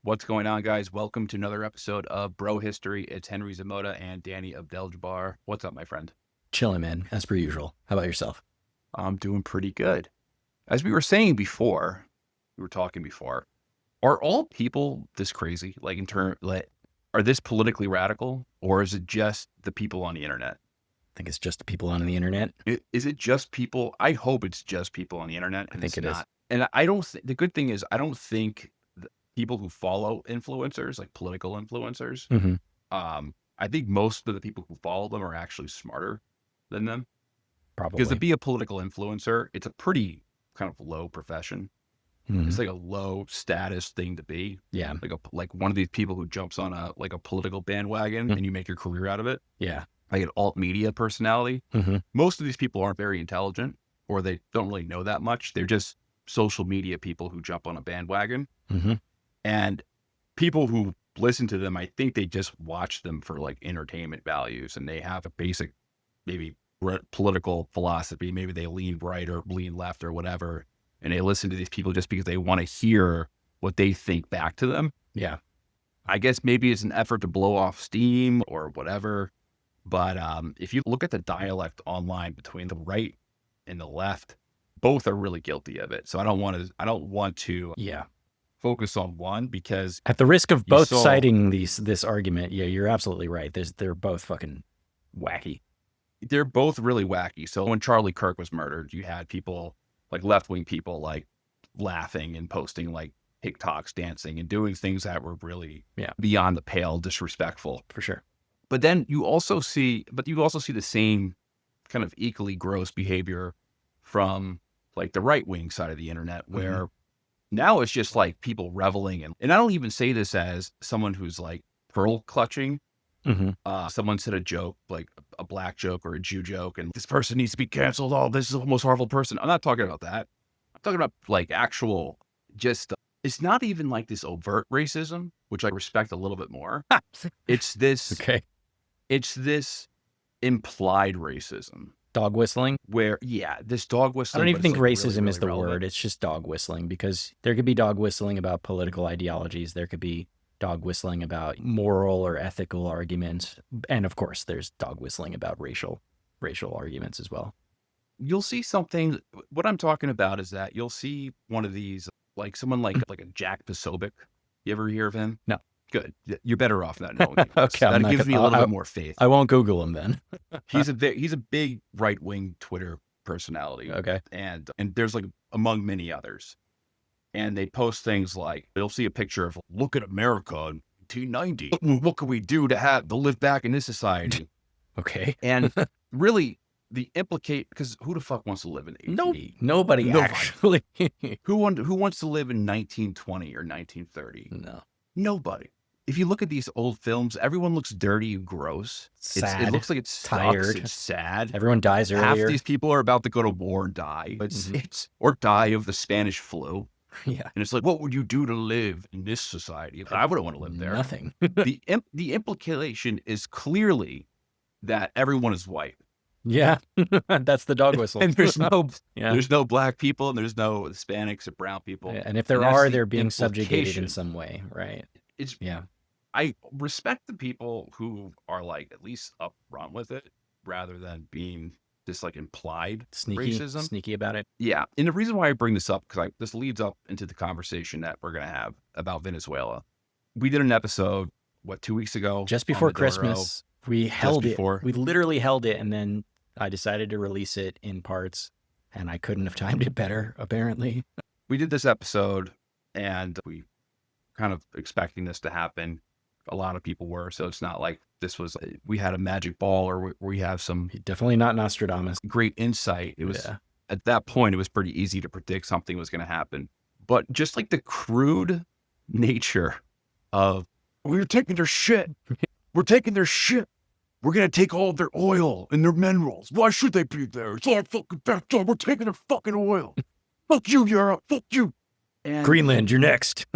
What's going on, guys? Welcome to another episode of Bro History. It's Henry Zamoda and Danny Abdel-Jabbar. What's up, my friend? Chilling, man, as per usual. How about yourself? I'm doing pretty good. As we were saying before, are all people this crazy? Like, are this politically radical, or is it just the people on the internet? I think it's just the people on the internet. Is it just people? I hope it's just people on the internet, I and think it's it is. not. And I don't. The good thing is, I don't think people who follow influencers, like political influencers, Mm-hmm. I think most of the people who follow them are actually smarter than them. Because to Probably. be a political influencer, it's a pretty kind of low profession. Mm-hmm. It's like a low status thing to be. Yeah. Like one of these people who jumps on a political bandwagon Mhm. and you make your career out of it. Yeah. Like an alt media personality. Mm-hmm. Most of these people aren't very intelligent, or they don't really know that much. They're just social media people who jump on a bandwagon. Mm-hmm. And people who listen to them, I think they just watch them for like entertainment values, and they have a basic, maybe political philosophy. Maybe they lean right or lean left or whatever. And they listen to these people just because they want to hear what they think back to them. Yeah. I guess maybe it's an effort to blow off steam or whatever. But if you look at the dialect online between the right and the left, both are really guilty of it. So I don't want to Yeah. focus on one, because At the risk of you both saw, citing this argument, yeah, you're absolutely right. They're both fucking wacky. they're both really wacky. So when Charlie Kirk was murdered, you had people like left-wing people like laughing and posting like TikToks, dancing and doing things that were really beyond the pale, disrespectful. For sure. But then you also see the same kind of equally gross behavior from like the right-wing side of the internet, where now it's just like people reveling and I don't even say this as someone who's like pearl clutching. Mm-hmm. Someone said a joke, like a black joke or a Jew joke, and this person needs to be canceled. Oh, this is the most horrible person. I'm not talking about that. I'm talking about like actual, just, it's not even like this overt racism, which I respect a little bit more. It's this, Okay. it's this implied racism Dog whistling. where, this dog I whistling, don't but even it's think like really, racism is really the relevant. word. It's just dog whistling, because there could be dog whistling about political ideologies. There could be dog whistling about moral or ethical arguments. And of course, there's dog whistling about racial arguments as well. You'll see something. What I'm talking about is that you'll see one of these, like someone like a Jack Posobiec. You ever hear of him? No. Good. You're better off not knowing him. Okay, That gives me a little bit more faith. I won't Google him then. He's a big right-wing Twitter personality. Okay. And there's like among many others. And they post things like, they'll see a picture of, look at America in 1990. What can we do to live back in this society? Okay. And really, because who the fuck wants to live in 1880? Nobody actually. Who wants to live in 1920 or 1930? No. Nobody. If you look at these old films, everyone looks dirty and gross. Sad. It looks like it's tired. It's sad. Everyone dies earlier. Half these people are about to go to war and die. Or die of the Spanish flu. Yeah. And it's like, what would you do to live in this society? I wouldn't want to live there. Nothing. The implication is clearly that everyone is white. Yeah. That's the dog whistle. And there's no black people, and there's no Hispanics or brown people. Yeah, and if there are, they're being subjugated in some way, right? I respect the people who are like at least upfront with it, rather than being this like implied racism. Sneaky about it. Yeah. And the reason why I bring this up, because this leads up into the conversation that we're going to have about Venezuela. We did an episode, 2 weeks ago? Just before Christmas. We held it. We literally held it, and then I decided to release it in parts, and I couldn't have timed it better, apparently. We did this episode, and we kind of expecting this to happen. A lot of people were, so it's not like we had a magic ball, or we have some... Definitely not Nostradamus. Great insight. It was, at that point, it was pretty easy to predict something was going to happen. But just like the crude nature of, we're taking their shit. We're taking their shit. We're going to take all of their oil and their minerals. Why should they be there? It's our fucking backyard. We're taking their fucking oil. Fuck you, Europe. Fuck you. And Greenland, you're next.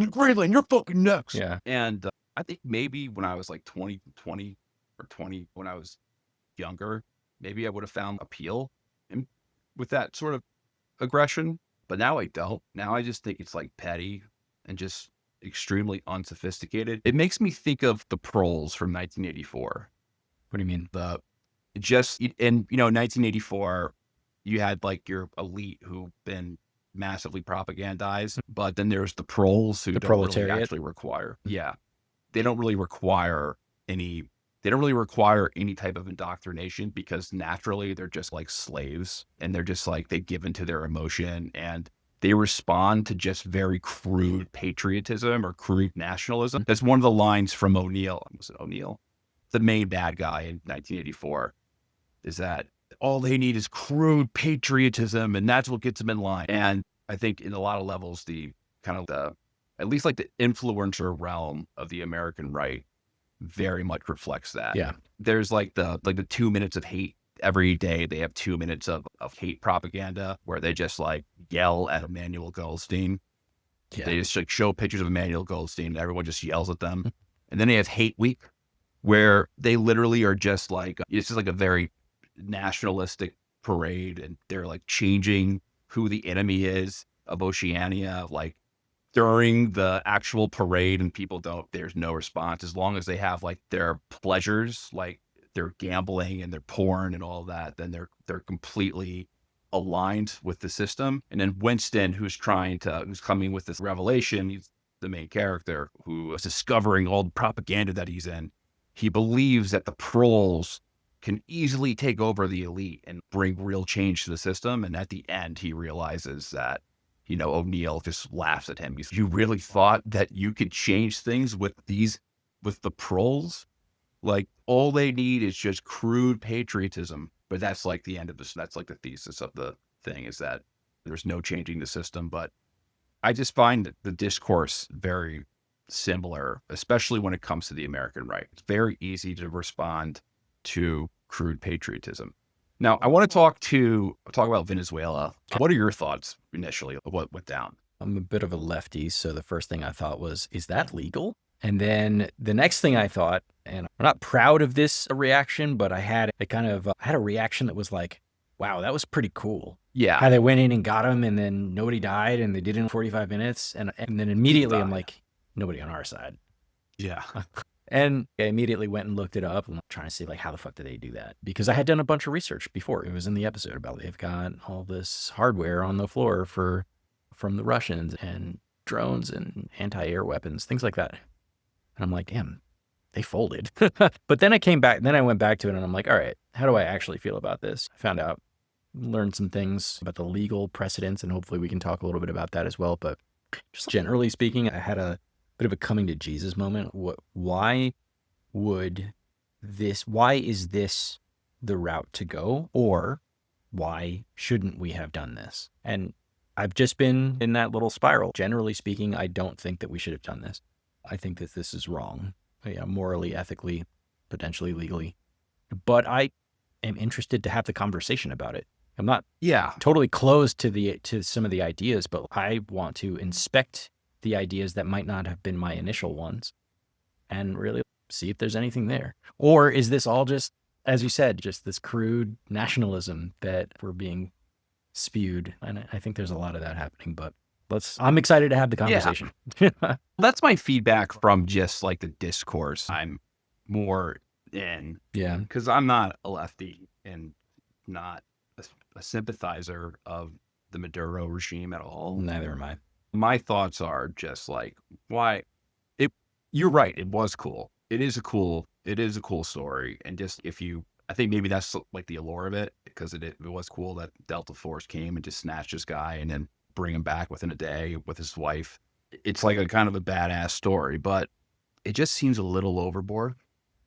Greenland, you're fucking next. Yeah. And I think maybe when I was like 20, when I was younger, maybe I would have found appeal with that sort of aggression. But now I don't. Now I just think it's like petty and just extremely unsophisticated. It makes me think of the proles from 1984. What do you mean? In 1984, you had like your elite who've been massively propagandized, but then there's the proles who The don't really proletariat? actually require. Yeah, they don't really require any. They don't really require any type of indoctrination because naturally they're just like slaves and they're just like they give into their emotion and they respond to just very crude patriotism or crude nationalism. That's one of the lines from O'Neill. Was it O'Neill? The main bad guy in 1984 is that all they need is crude patriotism and that's what gets them in line. And I think in a lot of levels, at least like the influencer realm of the American right very much reflects that. Yeah. There's like the 2 minutes of hate every day. They have 2 minutes of hate propaganda where they just like yell at Emmanuel Goldstein. Yeah. They just like show pictures of Emmanuel Goldstein and everyone just yells at them. And then they have hate week where they literally are just like, it's just like a very nationalistic parade and they're like changing who the enemy is of Oceania, like during the actual parade, and there's no response as long as they have like their pleasures, like they're gambling and they're porn and all that, then they're completely aligned with the system. And then Winston, who's coming with this revelation, he's the main character who is discovering all the propaganda that he's in. He believes that the proles can easily take over the elite and bring real change to the system. And at the end, he realizes that, O'Neill just laughs at him. You really thought that you could change things with the proles? Like all they need is just crude patriotism. But that's like the end of this. That's like the thesis of the thing is that there's no changing the system. But I just find the discourse very similar, especially when it comes to the American right. It's very easy to respond to crude patriotism. Now, I want to talk about Venezuela. What are your thoughts initially of what went down? I'm a bit of a lefty, so the first thing I thought was, is that legal? And then the next thing I thought, and I'm not proud of this reaction, but I had a reaction that was like, wow, that was pretty cool. Yeah. How they went in and got him and then nobody died and they did it in 45 minutes. And then immediately I'm like, nobody on our side. Yeah. And I immediately went and looked it up and I'm trying to see like, how the fuck did they do that? Because I had done a bunch of research before. It was in the episode about they've got all this hardware on the floor from the Russians and drones and anti-air weapons, things like that. And I'm like, damn, they folded. But then I went back to it and I'm like, all right, how do I actually feel about this? I found out, learned some things about the legal precedents, and hopefully we can talk a little bit about that as well. But just generally speaking, I had a bit of a coming to Jesus moment. Why is this the route to go? Or why shouldn't we have done this? And I've just been in that little spiral. Generally speaking, I don't think that we should have done this. I think that this is wrong, morally, ethically, potentially legally. But I am interested to have the conversation about it. I'm not totally closed to some of the ideas, but I want to inspect the ideas that might not have been my initial ones and really see if there's anything there. Or is this all just, as you said, just this crude nationalism that we're being spewed? And I think there's a lot of that happening, but I'm excited to have the conversation. Yeah. That's my feedback from just like the discourse. I'm more in. Yeah. Because I'm not a lefty and not a sympathizer of the Maduro regime at all. Neither am I. My thoughts are just like, you're right. It was cool. It is a cool story. And just I think maybe that's like the allure of it, because it was cool that Delta Force came and just snatched this guy and then bring him back within a day with his wife. It's like a kind of a badass story, but it just seems a little overboard,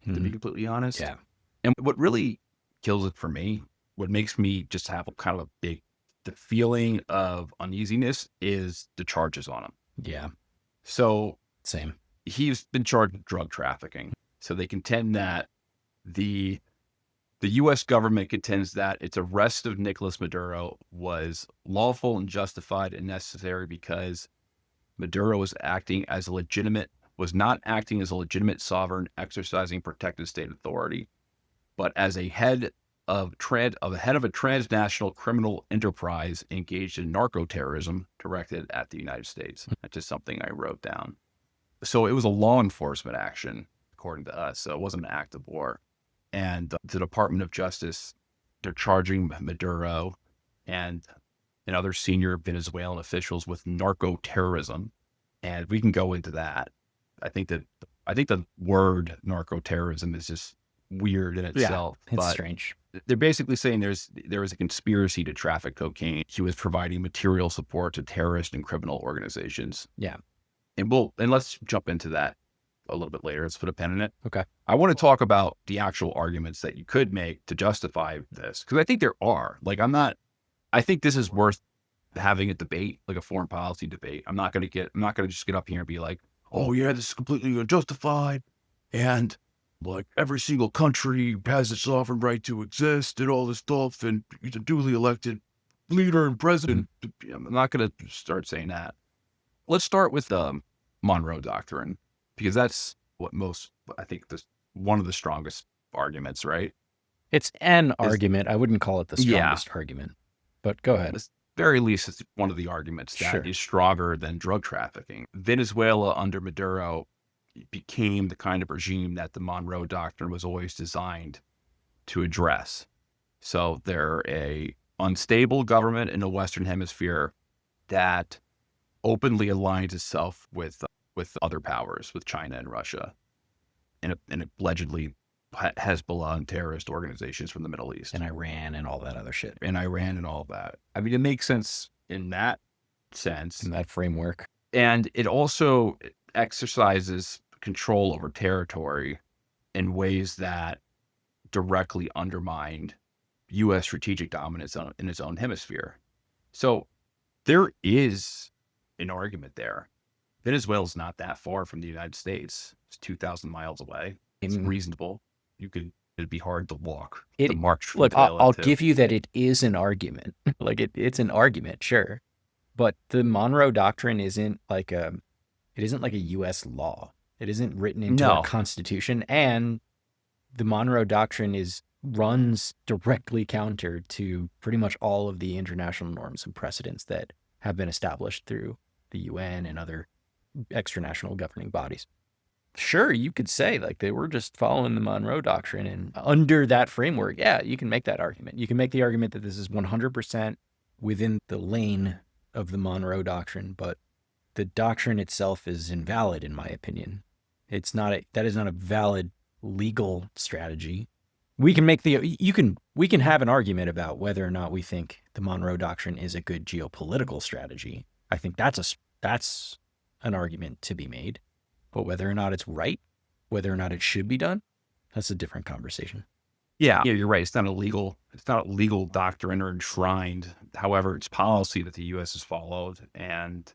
to be completely honest. Yeah. And what really kills it for me, what makes me just have kind of the feeling of uneasiness is the charges on him. Yeah. So same. He's been charged with drug trafficking. So they contend that the U.S. government contends that its arrest of Nicolas Maduro was lawful and justified and necessary because Maduro was not acting as a legitimate sovereign exercising protected state authority, but as a head of a transnational criminal enterprise engaged in narco-terrorism directed at the United States. That's just something I wrote down. So it was a law enforcement action, according to us. So it wasn't an act of war. And the Department of Justice, they're charging Maduro and other senior Venezuelan officials with narco-terrorism. And we can go into that. I think the word narco-terrorism is just weird in itself. It's but strange. They're basically saying there was a conspiracy to traffic cocaine. He was providing material support to terrorist and criminal organizations. Yeah. And let's jump into that a little bit later. Let's put a pen in it. Okay. I want to talk about the actual arguments that you could make to justify this, because I think there are. I think this is worth having a debate, like a foreign policy debate. I'm not going to just get up here and be like, oh yeah, this is completely unjustified, and like every single country has a sovereign right to exist and all this stuff, and he's a duly elected leader and president. I'm not going to start saying that. Let's start with the Monroe Doctrine, because that's what I think, one of the strongest arguments, right? It's an argument. I wouldn't call it the strongest argument, but go ahead. At the very least, it's one of the arguments that is stronger than drug trafficking. Venezuela under Maduro became the kind of regime that the Monroe Doctrine was always designed to address. So they're a unstable government in the Western Hemisphere that openly aligns itself with other powers, with China and Russia, and allegedly Hezbollah and terrorist organizations from the Middle East. And Iran and all that other shit. And Iran and all of that. I mean, it makes sense in that sense. In that framework. And it also exercises control over territory in ways that directly undermined U.S. strategic dominance in its own hemisphere. So there is an argument there. Venezuela's not that far from the United States. It's 2,000 miles away. It's reasonable. It'd be hard to walk the march from Venezuela. I'll give you that it is an argument. It's an argument, sure. But the Monroe Doctrine isn't like a U.S. law. It isn't written into a constitution, and the Monroe Doctrine runs directly counter to pretty much all of the international norms and precedents that have been established through the UN and other extranational governing bodies. Sure, you could say like they were just following the Monroe Doctrine, and under that framework, yeah, you can make that argument. You can make the argument that this is 100% within the lane of the Monroe Doctrine, but the doctrine itself is invalid, in my opinion. That is not a valid legal strategy. We can have an argument about whether or not we think the Monroe Doctrine is a good geopolitical strategy. I think that's an argument to be made. But whether or not it's right, whether or not it should be done, that's a different conversation. Yeah, you're right. It's not a legal doctrine or enshrined. However, it's policy that the U.S. has followed. And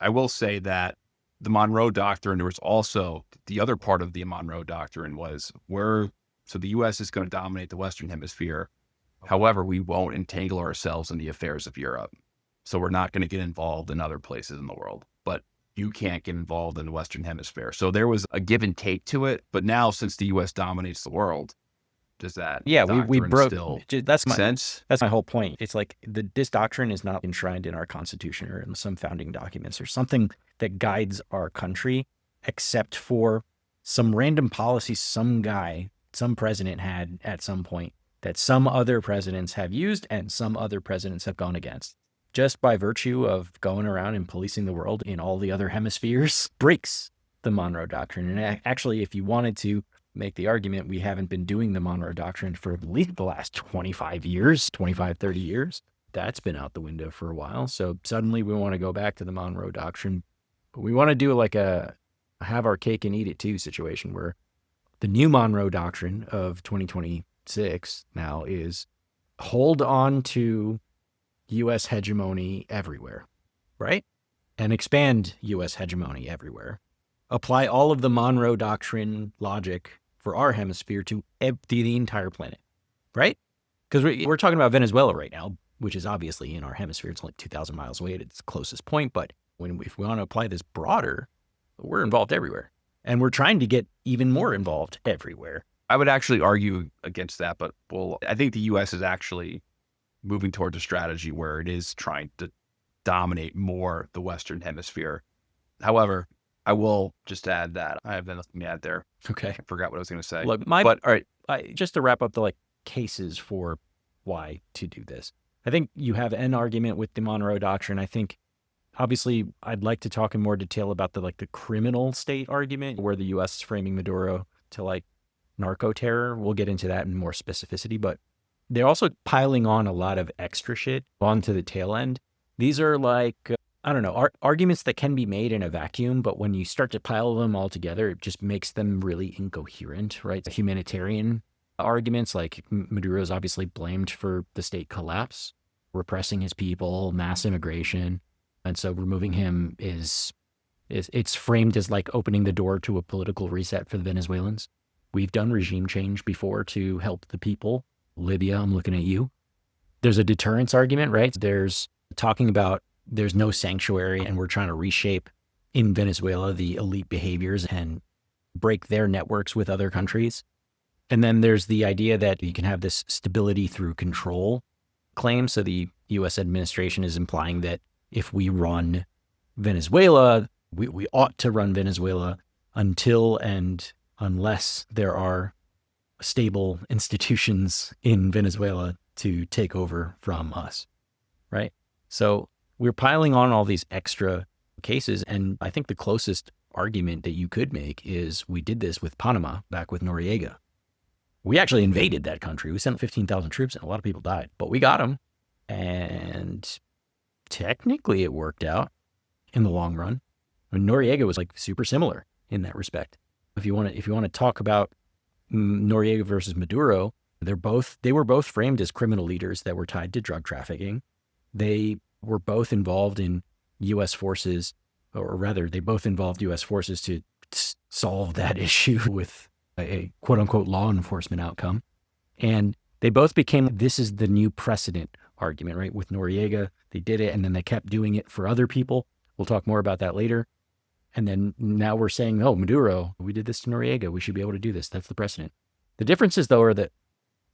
I will say that the Monroe Doctrine, there was also the other part of the Monroe Doctrine so the U.S. is going to dominate the Western Hemisphere. However, we won't entangle ourselves in the affairs of Europe. So we're not going to get involved in other places in the world. But you can't get involved in the Western Hemisphere. So there was a give and take to it. But now, since the U.S. dominates the world, does that we broke still that's make sense? That's my whole point. It's like this doctrine is not enshrined in our Constitution or in some founding documents or something that guides our country, except for some random policy some president had at some point that some other presidents have used and some other presidents have gone against. Just by virtue of going around and policing the world in all the other hemispheres, breaks the Monroe Doctrine. And actually, if you wanted to make the argument, we haven't been doing the Monroe Doctrine for at least the last 25 years, 25, 30 years. That's been out the window for a while. So suddenly we want to go back to the Monroe Doctrine. But we want to do like a have our cake and eat it too situation where the new Monroe Doctrine of 2026 now is hold on to U.S. hegemony everywhere, right? And expand U.S. hegemony everywhere. Apply all of the Monroe Doctrine logic for our hemisphere to the entire planet, right? Because we're talking about Venezuela right now, which is obviously in our hemisphere. It's only 2,000 miles away at its closest point. But if we want to apply this broader, we're involved everywhere. And we're trying to get even more involved everywhere. I would actually argue against that, but I think the U.S. is actually moving towards a strategy where it is trying to dominate more the Western Hemisphere. However, I will just add that I have nothing to add there. Okay. I forgot what I was going to say. Look, but all right. Just to wrap up the like cases for why to do this. I think you have an argument with the Monroe Doctrine. I think obviously I'd like to talk in more detail about the criminal state argument where the US is framing Maduro to like narco-terror. We'll get into that in more specificity, but they're also piling on a lot of extra shit onto the tail end. These are like, I don't know, arguments that can be made in a vacuum, but when you start to pile them all together, it just makes them really incoherent, right? The humanitarian arguments, like Maduro is obviously blamed for the state collapse, repressing his people, mass immigration. And so removing him it's framed as like opening the door to a political reset for the Venezuelans. We've done regime change before to help the people. Libya, I'm looking at you. There's a deterrence argument, right? There's talking about there's no sanctuary and we're trying to reshape in Venezuela the elite behaviors and break their networks with other countries. And then there's the idea that you can have this stability through control claim. So the US administration is implying that if we run Venezuela, we ought to run Venezuela until and unless there are stable institutions in Venezuela to take over from us, right? So we're piling on all these extra cases. And I think the closest argument that you could make is we did this with Panama back with Noriega. We actually invaded that country. We sent 15,000 troops and a lot of people died, but we got them. And technically it worked out in the long run. I mean, Noriega was like super similar in that respect. If you want to talk about Noriega versus Maduro, they were both framed as criminal leaders that were tied to drug trafficking. They were both involved in U.S. forces, or rather, they both involved U.S. forces to solve that issue with a quote unquote law enforcement outcome. And they both became, this is the new precedent argument, right? With Noriega, they did it and then they kept doing it for other people. We'll talk more about that later. And then now we're saying, oh, Maduro, we did this to Noriega. We should be able to do this. That's the precedent. The differences, though, are that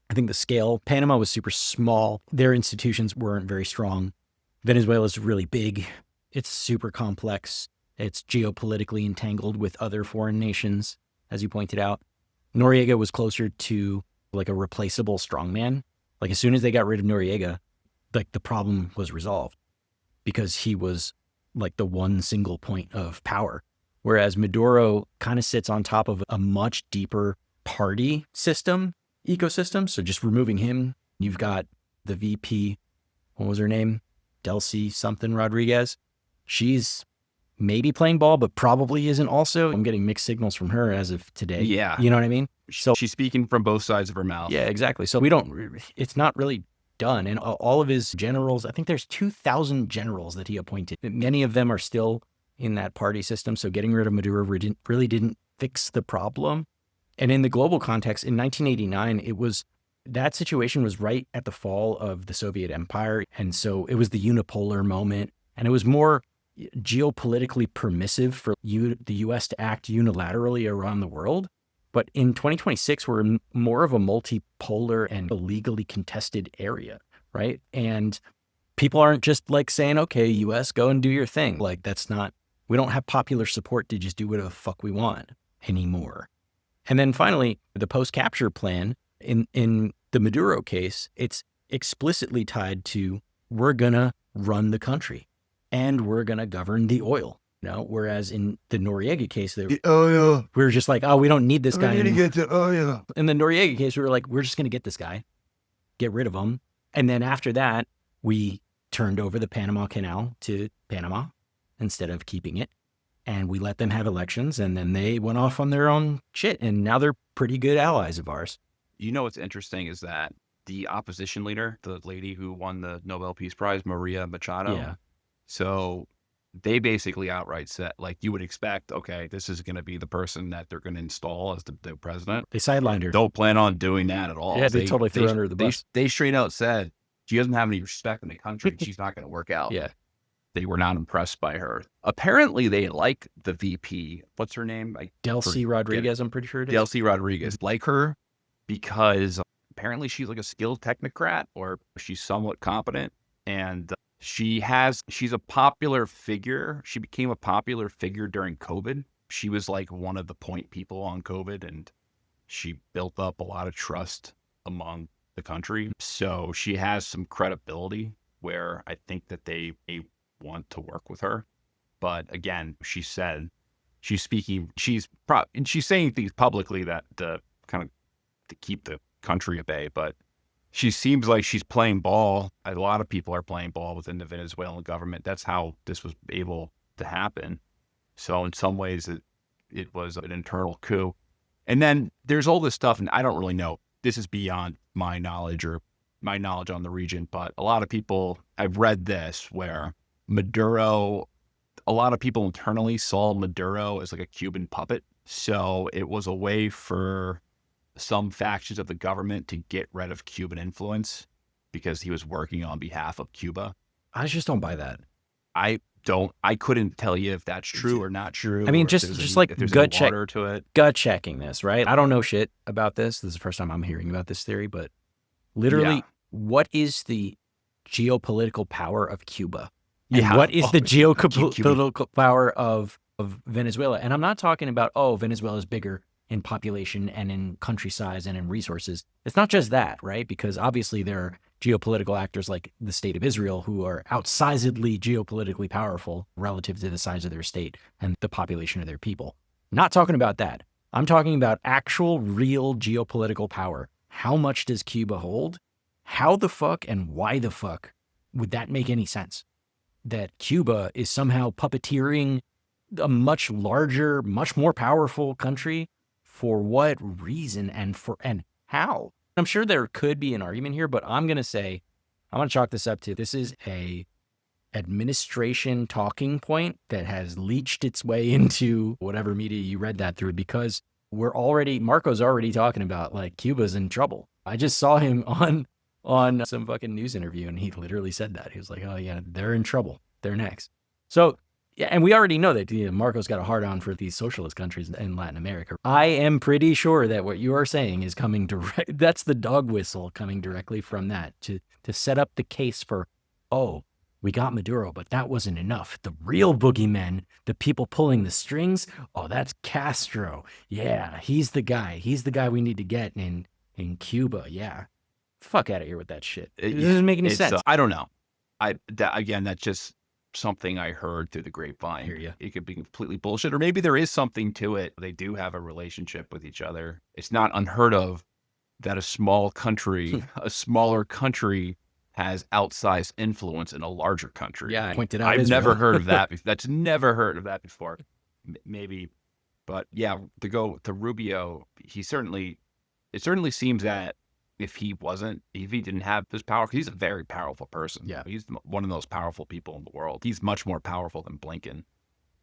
I think the scale, Panama was super small. Their institutions weren't very strong. Venezuela's really big. It's super complex. It's geopolitically entangled with other foreign nations, as you pointed out. Noriega was closer to like a replaceable strongman. Like as soon as they got rid of Noriega, like the problem was resolved because he was like the one single point of power. Whereas Maduro kind of sits on top of a much deeper party system, ecosystem. So just removing him, you've got the VP, what was her name? Delcy something Rodriguez. She's maybe playing ball, but probably isn't also. I'm getting mixed signals from her as of today. Yeah. You know what I mean? So she's speaking from both sides of her mouth. Yeah, exactly. So it's not really done. And all of his generals, I think there's 2,000 generals that he appointed. Many of them are still in that party system. So getting rid of Maduro really didn't fix the problem. And in the global context, in 1989, that situation was right at the fall of the Soviet Empire. And so it was the unipolar moment. And it was more geopolitically permissive for the US to act unilaterally around the world. But in 2026, we're in more of a multipolar and legally contested area, right? And people aren't just like saying, okay, US, go and do your thing. Like we don't have popular support to just do whatever the fuck we want anymore. And then finally, the post-capture plan in the Maduro case, it's explicitly tied to we're gonna run the country and we're gonna govern the oil. Whereas in the Noriega case, we were just like, oh, we don't need this guy. In the Noriega case, we were like, we're just going to get this guy, get rid of him. And then after that, we turned over the Panama Canal to Panama instead of keeping it. And we let them have elections. And then they went off on their own shit. And now they're pretty good allies of ours. You know what's interesting is that the opposition leader, the lady who won the Nobel Peace Prize, Maria Machado. Yeah. So they basically outright said, like you would expect, okay, this is going to be the person that they're going to install as the president. They sidelined her. Don't plan on doing that at all. Yeah, they totally threw her under the bus. They straight out said, she doesn't have any respect in the country. She's not going to work out. Yeah. They were not impressed by her. Apparently, they like the VP. What's her name? Delcy Rodriguez, I'm pretty sure it is. Delcy Rodriguez. Like her because apparently she's like a skilled technocrat or she's somewhat competent. And She's a popular figure. She became a popular figure during COVID. She was like one of the point people on COVID, and she built up a lot of trust among the country. So she has some credibility where I think that they want to work with her. But again, she said she's speaking, and she's saying things publicly that kind of to keep the country at bay. But she seems like she's playing ball. A lot of people are playing ball within the Venezuelan government. That's how this was able to happen. So in some ways, it was an internal coup. And then there's all this stuff, and I don't really know. This is beyond my knowledge or my knowledge on the region, but a lot of people, I've read this where Maduro, a lot of people internally saw Maduro as like a Cuban puppet. So it was a way for some factions of the government to get rid of Cuban influence because he was working on behalf of Cuba. I just don't buy that. I couldn't tell you if that's true or not true. I mean, just like gut check to it. Gut checking this, right? I don't know shit about this. This is the first time I'm hearing about this theory, but literally, what is the geopolitical power of Cuba? And what is the geopolitical power of Venezuela? And I'm not talking about, Venezuela is bigger in population and in country size and in resources. It's not just that, right? Because obviously there are geopolitical actors like the state of Israel who are outsizedly geopolitically powerful relative to the size of their state and the population of their people. Not talking about that. I'm talking about actual, real geopolitical power. How much does Cuba hold? How the fuck and why the fuck would that make any sense? That Cuba is somehow puppeteering a much larger, much more powerful country. For what reason and how? I'm sure there could be an argument here, but I'm going to chalk this up to this is a administration talking point that has leached its way into whatever media you read that through, because Marco's already talking about like Cuba's in trouble. I just saw him on some fucking news interview and he literally said that. He was like, oh yeah, they're in trouble. They're next. So yeah, and we already know that Marco's got a hard on for these socialist countries in Latin America. I am pretty sure that what you are saying is coming direct. That's the dog whistle coming directly from that to set up the case for, we got Maduro, but that wasn't enough. The real boogeymen, the people pulling the strings, that's Castro. Yeah, he's the guy. He's the guy we need to get in Cuba. Yeah. Fuck out of here with that shit. It doesn't make any sense. I don't know. That's just something I heard through the grapevine. I hear you. It could be completely bullshit, or maybe there is something to it. They do have a relationship with each other. It's not unheard of that a smaller country has outsized influence in a larger country. Yeah, I pointed out. I've never heard of that. That's never heard of that before. Maybe, but yeah, to go to Rubio, it certainly seems that if he didn't have this power, because he's a very powerful person. Yeah. He's one of the most powerful people in the world. He's much more powerful than Blinken.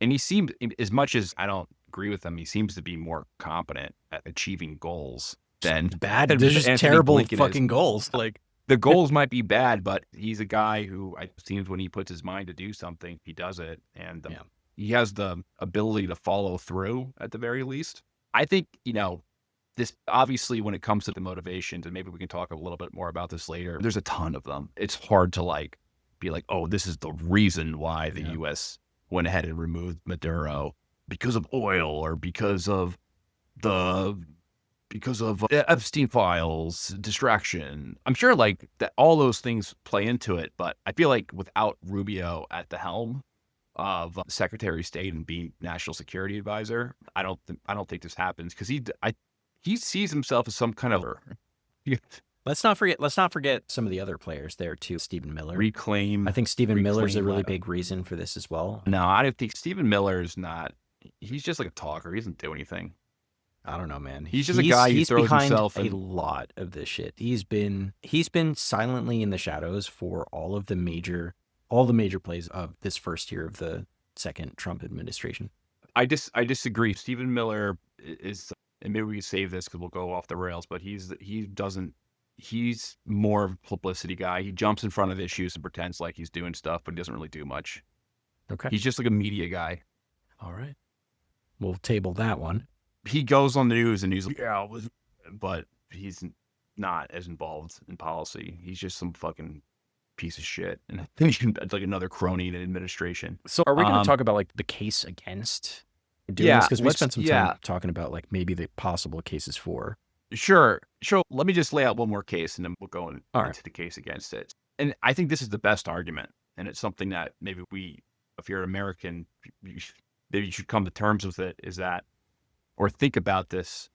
And he seems, as much as I don't agree with him, he seems to be more competent at achieving goals than bad. There's just Anthony terrible Blinken fucking goals. Like the goals might be bad, but he's a guy who it seems when he puts his mind to do something, he does it. And he has the ability to follow through at the very least. I think, this obviously, when it comes to the motivations, and maybe we can talk a little bit more about this later, there's a ton of them. It's hard to be like, this is the reason why the U.S. went ahead and removed Maduro because of oil or because of Epstein files, distraction. I'm sure that all those things play into it, but I feel like without Rubio at the helm of Secretary of State and being National Security Advisor, I don't think this happens, because he sees himself as some kind of. Let's not forget some of the other players there too. Stephen Miller. I think Stephen Miller's a really big reason for this as well. No, I don't think Stephen Miller's not. He's just like a talker. He doesn't do anything. I don't know, man. He's just a guy who throws himself in a lot of this shit. He's been silently in the shadows for all the major plays of this first year of the second Trump administration. I disagree. Stephen Miller is. And maybe we can save this because we'll go off the rails, but he's more of a publicity guy. He jumps in front of issues and pretends like he's doing stuff, but he doesn't really do much. Okay. He's just like a media guy. All right. We'll table that one. He goes on the news and he's like, but he's not as involved in policy. He's just some fucking piece of shit, and I think it's like another crony in an administration. So are we going to talk about like the case against doing this? Because we spent some time talking about like maybe the possible cases for. Sure. Let me just lay out one more case, and then we'll go into the case against it. And I think this is the best argument, and it's something that maybe if you're an American, maybe you should come to terms with it, is that, or think about this,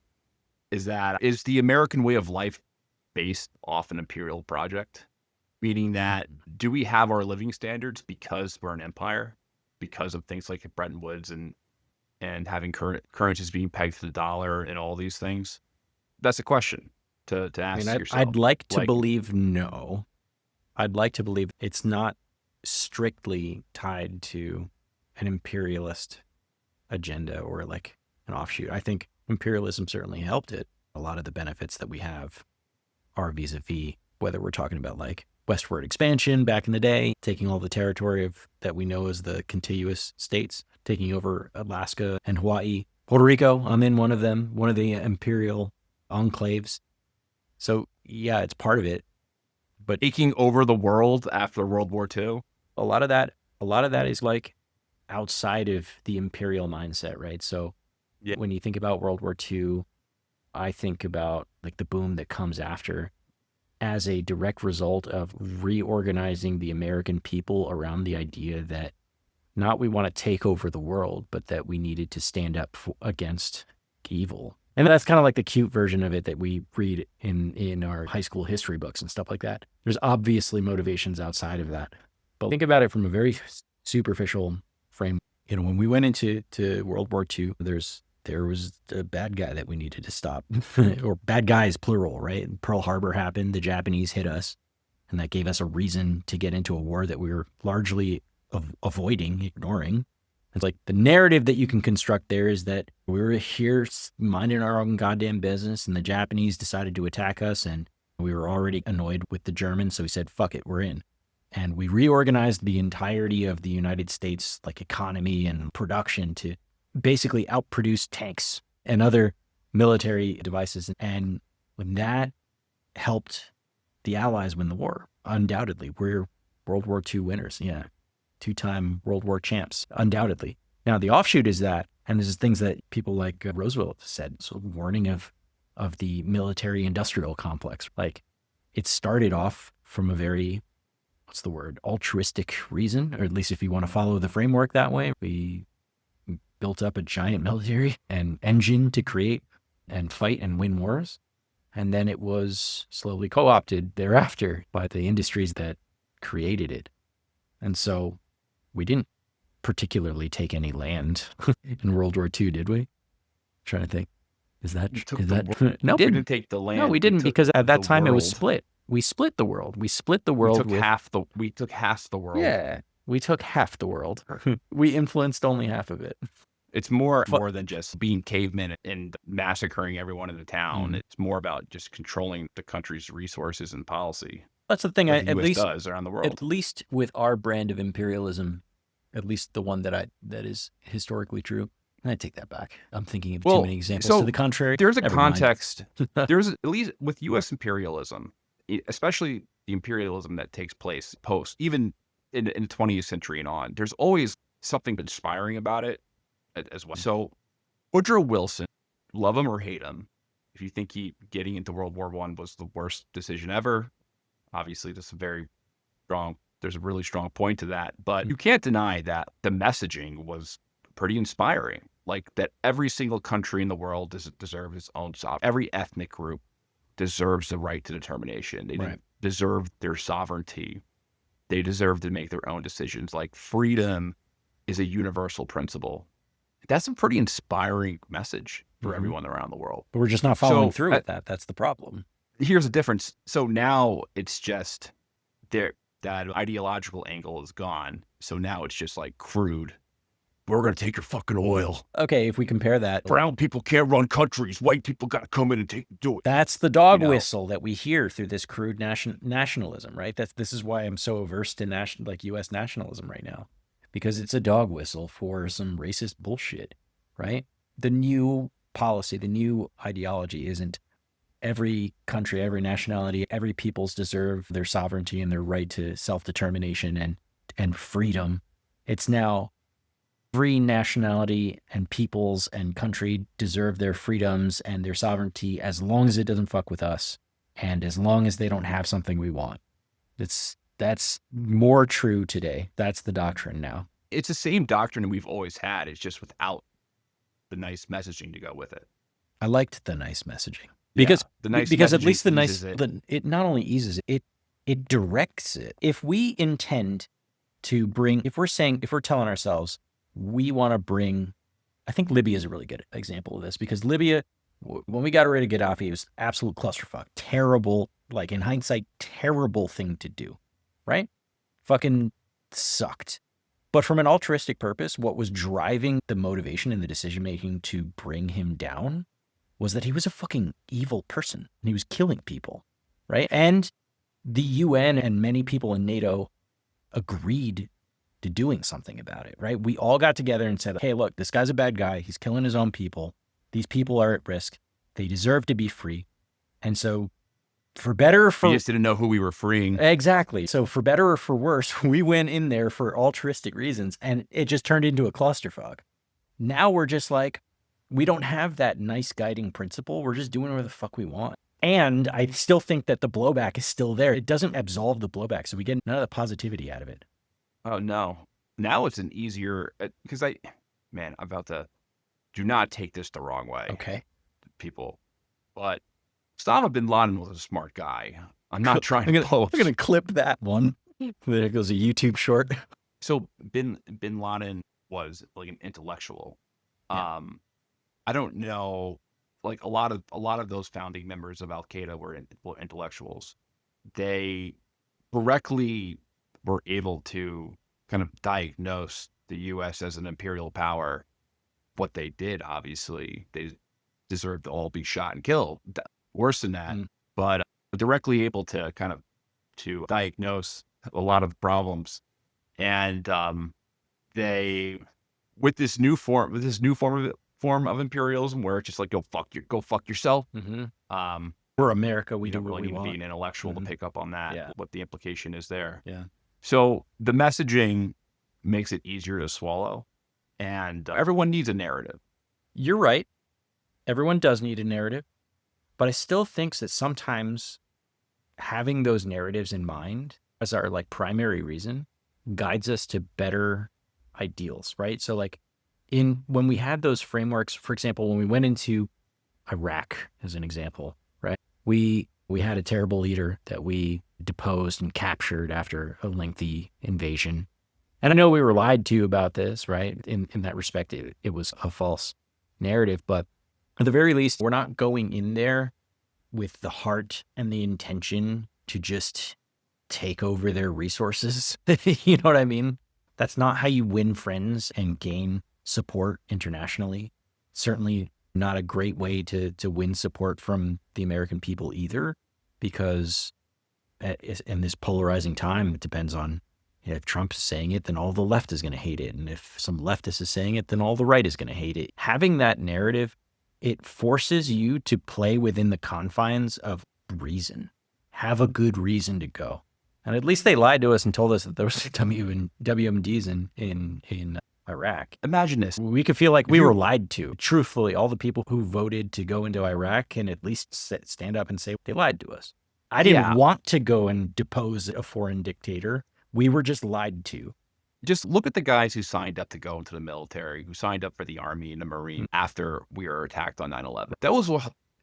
is the American way of life based off an imperial project? Meaning that, do we have our living standards because we're an empire, because of things like Bretton Woods and having currencies being pegged to the dollar and all these things? That's a question to ask yourself. I'd like to believe no. I'd like to believe it's not strictly tied to an imperialist agenda or like an offshoot. I think imperialism certainly helped it. A lot of the benefits that we have are vis-a-vis, whether we're talking about like westward expansion back in the day, taking all the territory that we know as the contiguous states, taking over Alaska and Hawaii, Puerto Rico. I'm in one of them, one of the imperial enclaves. So yeah, it's part of it. But taking over the world after World War II, a lot of that is like outside of the imperial mindset, right? So when you think about World War II, I think about like the boom that comes after as a direct result of reorganizing the American people around the idea that not we want to take over the world, but that we needed to stand up against evil. And that's kind of like the cute version of it that we read in our high school history books and stuff like that. There's obviously motivations outside of that. But think about it from a very superficial frame. You know, when we went into World War II, there was a bad guy that we needed to stop. Or bad guys, plural, right? Pearl Harbor happened, the Japanese hit us, and that gave us a reason to get into a war that we were largely avoiding, ignoring. It's like the narrative that you can construct there is that we were here minding our own goddamn business and the Japanese decided to attack us and we were already annoyed with the Germans. So we said, fuck it, we're in. And we reorganized the entirety of the United States like economy and production to basically outproduce tanks and other military devices. And when that helped the Allies win the war, undoubtedly, we're World War II winners. Yeah. 2-time World War champs, undoubtedly. Now, the offshoot is that, and this is things that people like Roosevelt said, so warning of the military-industrial complex. Like, it started off from a very, altruistic reason, or at least if you want to follow the framework that way. We built up a giant military and engine to create and fight and win wars. And then it was slowly co-opted thereafter by the industries that created it. And so we didn't particularly take any land in World War II, did we? I'm trying to think. No, we didn't take the land. No, we didn't, because at that time it was split. We split the world. We took half the world. Yeah, we took half the world. We influenced only half of it. It's more than just being cavemen and massacring everyone in the town. It's more about just controlling the country's resources and policy. That's the thing. At least does around the world. At least with our brand of imperialism, at least the one that is historically true. I take that back. I'm thinking of too many examples to the contrary. There's a context. There's at least with U.S. imperialism, especially the imperialism that takes place post, even in the 20th century and on. There's always something inspiring about it as well. So Woodrow Wilson, love him or hate him, if you think getting into World War I was the worst decision ever, obviously there's a really strong point to that. But you can't deny that the messaging was pretty inspiring. Like that every single country in the world deserves its own sovereignty. Every ethnic group deserves the right to determination. They deserve their sovereignty. They deserve to make their own decisions. Like freedom is a universal principle. That's a pretty inspiring message for everyone around the world. But we're just not following through with that. That's the problem. Here's the difference. So now it's just that ideological angle is gone. So now it's just like crude. We're going to take your fucking oil. Okay, if we compare that. Brown people can't run countries. White people got to come in and do it. That's the dog whistle that we hear through this crude nationalism, right? This is why I'm so averse to U.S. nationalism right now. Because it's a dog whistle for some racist bullshit, right? The new policy, the new ideology isn't every country, every nationality, every peoples deserve their sovereignty and their right to self-determination and freedom. It's now every nationality and peoples and country deserve their freedoms and their sovereignty as long as it doesn't fuck with us and as long as they don't have something we want. That's more true today. That's the doctrine now. It's the same doctrine we've always had. It's just without the nice messaging to go with it. I liked the nice messaging because at least the nice, it not only eases it, it directs it. If we intend to bring, if we're telling ourselves we want to bring, I think Libya is a really good example of this, because Libya, when we got rid of Gaddafi, it was absolute clusterfuck. Terrible, like in hindsight, terrible thing to do, right? Fucking sucked. But from an altruistic purpose, what was driving the motivation and the decision-making to bring him down was that he was a fucking evil person and he was killing people, right? And the UN and many people in NATO agreed to doing something about it, right? We all got together and said, hey, look, this guy's a bad guy. He's killing his own people. These people are at risk. They deserve to be free. And so for better or for... We just didn't know who we were freeing. Exactly. So for better or for worse, we went in there for altruistic reasons and it just turned into a clusterfuck. Now we're just like, we don't have that nice guiding principle. We're just doing whatever the fuck we want. And I still think that the blowback is still there. It doesn't absolve the blowback. So we get none of the positivity out of it. Oh, no. Now it's an easier, because I'm about to, do not take this the wrong way. Okay. People. But Osama bin Laden was a smart guy. I'm not trying to blow up. I'm going to clip that one. There goes a YouTube short. So bin Laden was like an intellectual. Yeah. I don't know, like a lot of those founding members of Al-Qaeda were intellectuals. They correctly were able to kind of diagnose the U.S. as an imperial power. What they did, obviously, they deserved to all be shot and killed. Worse than that, but directly able to kind of to diagnose a lot of the problems. And they, with this new form of imperialism, where it's just like go fuck yourself. Mm-hmm. We're America. We don't really need to be an intellectual to pick up on that. Yeah. What the implication is there. Yeah. So the messaging makes it easier to swallow, and everyone needs a narrative. You're right. Everyone does need a narrative, but I still think that sometimes having those narratives in mind as our like primary reason guides us to better ideals, right? So like when we had those frameworks, for example, when we went into Iraq as an example, right? We had a terrible leader that we deposed and captured after a lengthy invasion. And I know we were lied to about this, right? In that respect, it was a false narrative, but at the very least, we're not going in there with the heart and the intention to just take over their resources. You know what I mean? That's not how you win friends and gain support internationally. Certainly not a great way to win support from the American people either, because in this polarizing time, it depends on, if Trump is saying it, then all the left is going to hate it. And if some leftist is saying it, then all the right is going to hate it. Having that narrative, it forces you to play within the confines of reason. Have a good reason to go. And at least they lied to us and told us that there was WMDs in Iraq. Imagine this. We could feel like we were lied to. Truthfully, all the people who voted to go into Iraq can at least stand up and say they lied to us. I didn't want to go and depose a foreign dictator. We were just lied to. Just look at the guys who signed up to go into the military, who signed up for the Army and the Marine after we were attacked on 9/11. That was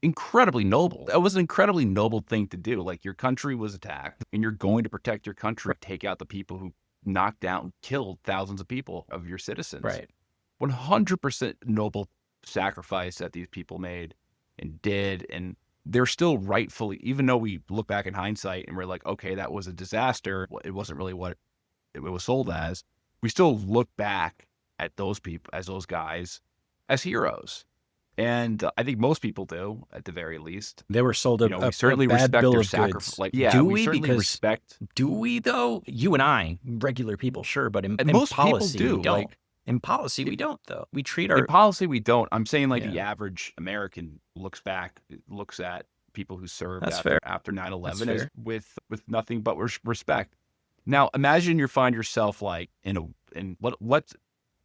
incredibly noble. That was an incredibly noble thing to do. Like, your country was attacked and you're going to protect your country, take out the people who knocked down, killed thousands of people, of your citizens. Right. 100% noble sacrifice that these people made and did. And they're still rightfully, even though we look back in hindsight and we're like, okay, that was a disaster. It wasn't really what it was sold as. We still look back at those people, as those guys, as heroes. And I think most people do, at the very least. They were sold a we certainly bad respect bill their of sacrifice. goods. Like, yeah, do we certainly respect. Do we though? You and I, regular people, sure, but in most policy, people do. We don't. Like, in policy, we don't though. We treat our in policy we don't. I'm saying the average American looks at people who served That's fair. after That's 9/11 is fair. with nothing but respect. Now, imagine you find yourself like what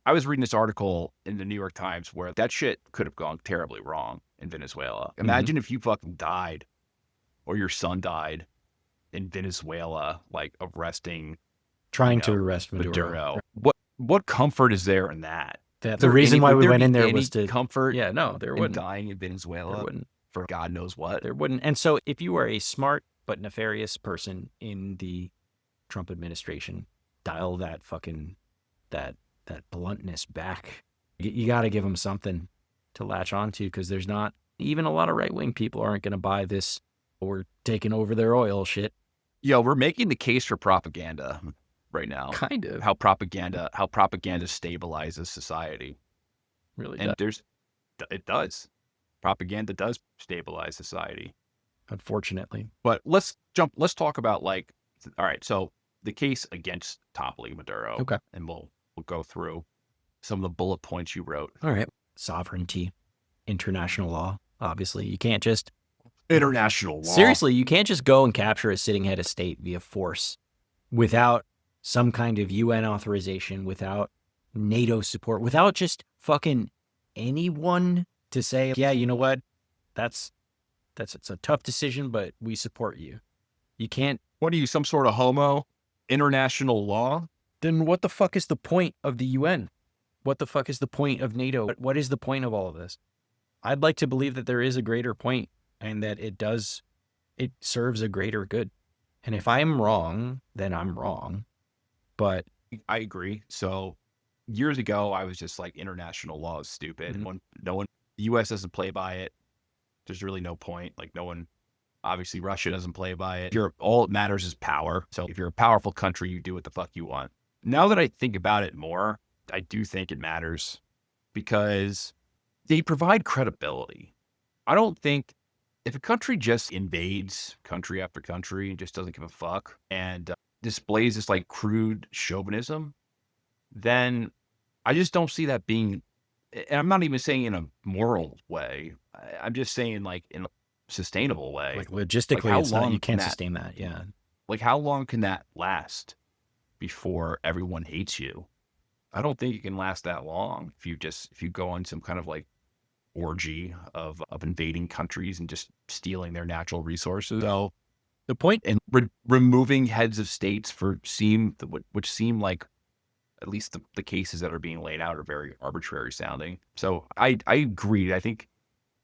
I was reading this article in the New York Times where that shit could have gone terribly wrong in Venezuela. Imagine if you fucking died or your son died in Venezuela, like Trying to arrest Maduro. What comfort is there in that? The reason why we went in there was to comfort. Yeah, no, there wouldn't. Dying in Venezuela. There wouldn't. For God knows what. There wouldn't. And so if you are a smart but nefarious person in the Trump administration, dial that bluntness back. You got to give them something to latch onto, because there's not even a lot of right-wing people aren't going to buy this. We're taking over their oil shit. Yo, we're making the case for propaganda right now. Kind of. How propaganda stabilizes society. Really and does. It does. Propaganda does stabilize society. Unfortunately. But let's talk about all right, so the case against toppling Maduro. Okay. And we'll go through some of the bullet points you wrote. All right. Sovereignty, international law. Obviously, you can't just international law. Seriously, you can't just go and capture a sitting head of state via force without some kind of UN authorization, without NATO support, without just fucking anyone to say, yeah, you know what? It's a tough decision, but we support you. You can't. What are you, some sort of homo? International law? Then what the fuck is the point of the UN? What the fuck is the point of NATO? What is the point of all of this? I'd like to believe that there is a greater point and that it serves a greater good. And if I'm wrong, then I'm wrong. But I agree. So years ago, I was just like, international law is stupid. Mm-hmm. The U.S. doesn't play by it. There's really no point. Like obviously Russia doesn't play by it. All that matters is power. So if you're a powerful country, you do what the fuck you want. Now that I think about it more, I do think it matters because they provide credibility. I don't think if a country just invades country after country and just doesn't give a fuck and displays this like crude chauvinism, then I just don't see that being, and I'm not even saying in a moral way. I'm just saying like in a sustainable way. Like logistically, you can't sustain that. Yeah. Like how long can that last before everyone hates you? I don't think it can last that long if you go on some kind of like orgy of invading countries and just stealing their natural resources. So the point in removing heads of states which seem like, at least the cases that are being laid out are very arbitrary sounding. So I agree. I think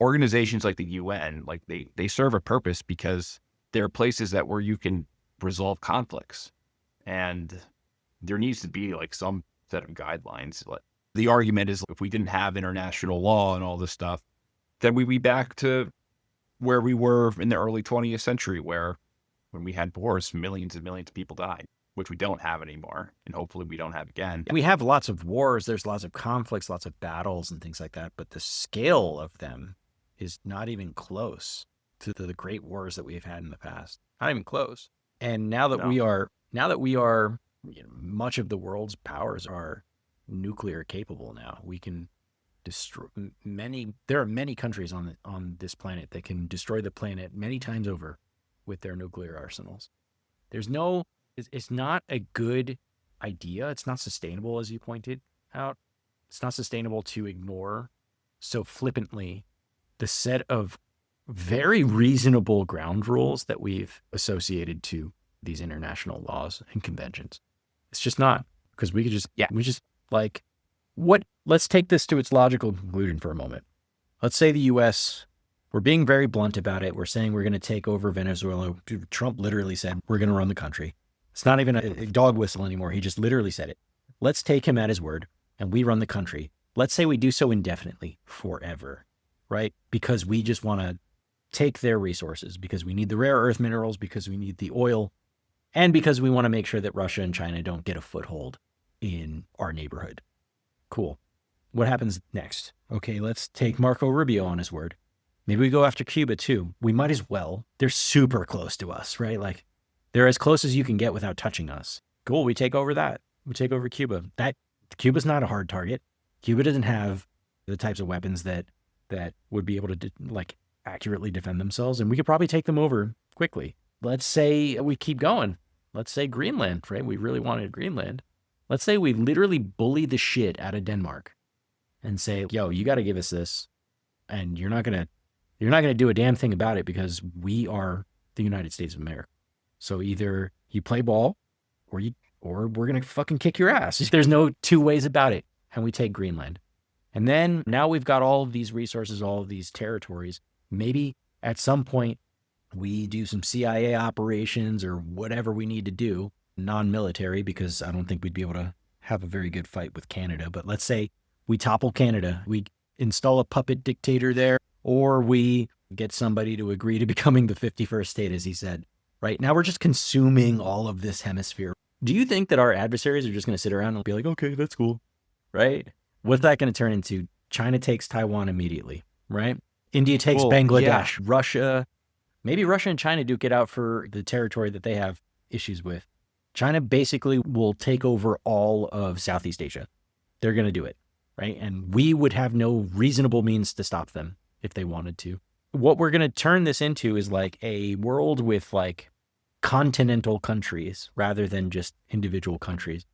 organizations like the UN, like they serve a purpose because they're places where you can resolve conflicts, and there needs to be like some set of guidelines. The argument is if we didn't have international law and all this stuff, then we'd be back to where we were in the early 20th century, where when we had wars, millions and millions of people died, which we don't have anymore, and hopefully we don't have again. We have lots of wars, there's lots of conflicts, lots of battles and things like that, but the scale of them is not even close to the great wars that we've had in the past. Not even close. And now that we are, much of the world's powers are nuclear capable now. We can destroy there are many countries on this planet that can destroy the planet many times over with their nuclear arsenals. It's not a good idea. It's not sustainable, as you pointed out. It's not sustainable to ignore so flippantly the set of very reasonable ground rules that we've associated to these international laws and conventions. It's just not, because let's take this to its logical conclusion for a moment. Let's say the U.S., we're being very blunt about it. We're saying we're going to take over Venezuela. Trump literally said, we're going to run the country. It's not even a dog whistle anymore. He just literally said it. Let's take him at his word and we run the country. Let's say we do so indefinitely, forever, right? Because we just want to take their resources, because we need the rare earth minerals, because we need the oil, and because we want to make sure that Russia and China don't get a foothold in our neighborhood. Cool. What happens next? Okay, let's take Marco Rubio on his word. Maybe we go after Cuba too. We might as well. They're super close to us, right? Like, they're as close as you can get without touching us. Cool, we take over that. We take over Cuba. Cuba's not a hard target. Cuba doesn't have the types of weapons that would be able to accurately defend themselves, and we could probably take them over quickly. Let's say we keep going. Let's say Greenland, right? We really wanted Greenland. Let's say we literally bully the shit out of Denmark and say, yo, you got to give us this, and you're not gonna do a damn thing about it because we are the United States of America. So either you play ball or we're gonna fucking kick your ass. There's no two ways about it. And we take Greenland. And then now we've got all of these resources, all of these territories. Maybe at some point we do some CIA operations or whatever we need to do, non-military, because I don't think we'd be able to have a very good fight with Canada. But let's say we topple Canada, we install a puppet dictator there, or we get somebody to agree to becoming the 51st state, as he said. Right now we're just consuming all of this hemisphere. Do you think that our adversaries are just going to sit around and be like, okay, that's cool, right? What's that going to turn into? China takes Taiwan immediately, right? India takes Bangladesh, yeah. Russia, maybe Russia and China duke it out for the territory that they have issues with. China basically will take over all of Southeast Asia. They're going to do it, right? And we would have no reasonable means to stop them if they wanted to. What we're going to turn this into is like a world with like continental countries rather than just individual countries.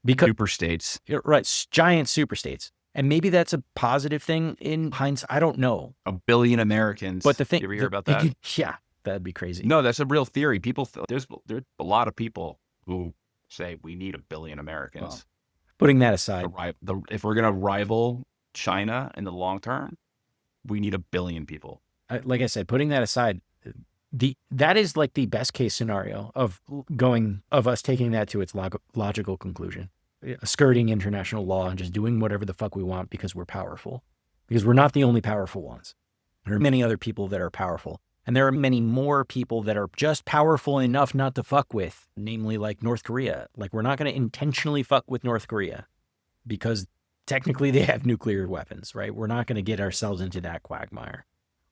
Because super states. Right, giant super states. And maybe that's a positive thing in hindsight. I don't know. 1 billion Americans. But the thing, you ever hear about that? Yeah, that'd be crazy. No, that's a real theory. People, there's a lot of people who say we need 1 billion Americans. Well, putting that aside, if we're going to rival China in the long term, we need 1 billion people. Like I said, putting that aside, that is like the best case scenario of us taking that to its logical conclusion, skirting international law and just doing whatever the fuck we want because we're powerful, because we're not the only powerful ones. There are many other people that are powerful, and there are many more people that are just powerful enough not to fuck with, namely like North Korea. Like, we're not going to intentionally fuck with North Korea because technically they have nuclear weapons, right? We're not going to get ourselves into that quagmire.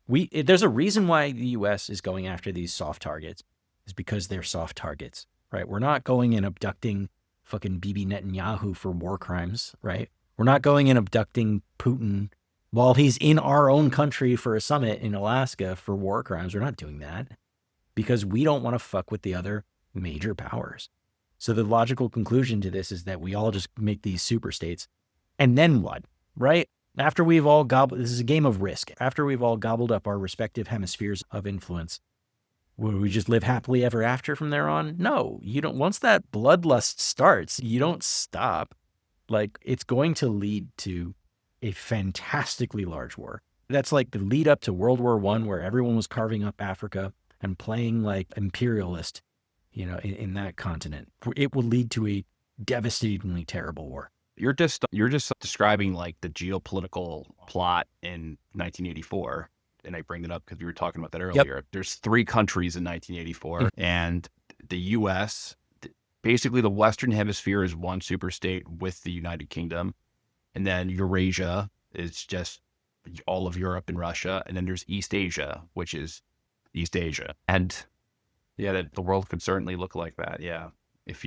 There's a reason why the U.S. is going after these soft targets, is because they're soft targets, right? We're not going and abducting fucking Bibi Netanyahu for war crimes, right? We're not going and abducting Putin while he's in our own country for a summit in Alaska for war crimes. We're not doing that because we don't want to fuck with the other major powers. So the logical conclusion to this is that we all just make these super states. And then what, right? After we've all this is a game of Risk. After we've all gobbled up our respective hemispheres of influence, will we just live happily ever after from there on? No, you don't. Once that bloodlust starts, you don't stop. Like, it's going to lead to a fantastically large war. That's like the lead up to World War I, where everyone was carving up Africa and playing like imperialist, in that continent. It will lead to a devastatingly terrible war. You're just describing like the geopolitical plot in 1984, and I bring it up because we were talking about that earlier. Yep. There's 3 countries in 1984, and the U.S. Basically the Western Hemisphere is one super state with the United Kingdom, and then Eurasia is just all of Europe and Russia, and then there's East Asia, which is East Asia, and yeah, the world could certainly look like that. Yeah, if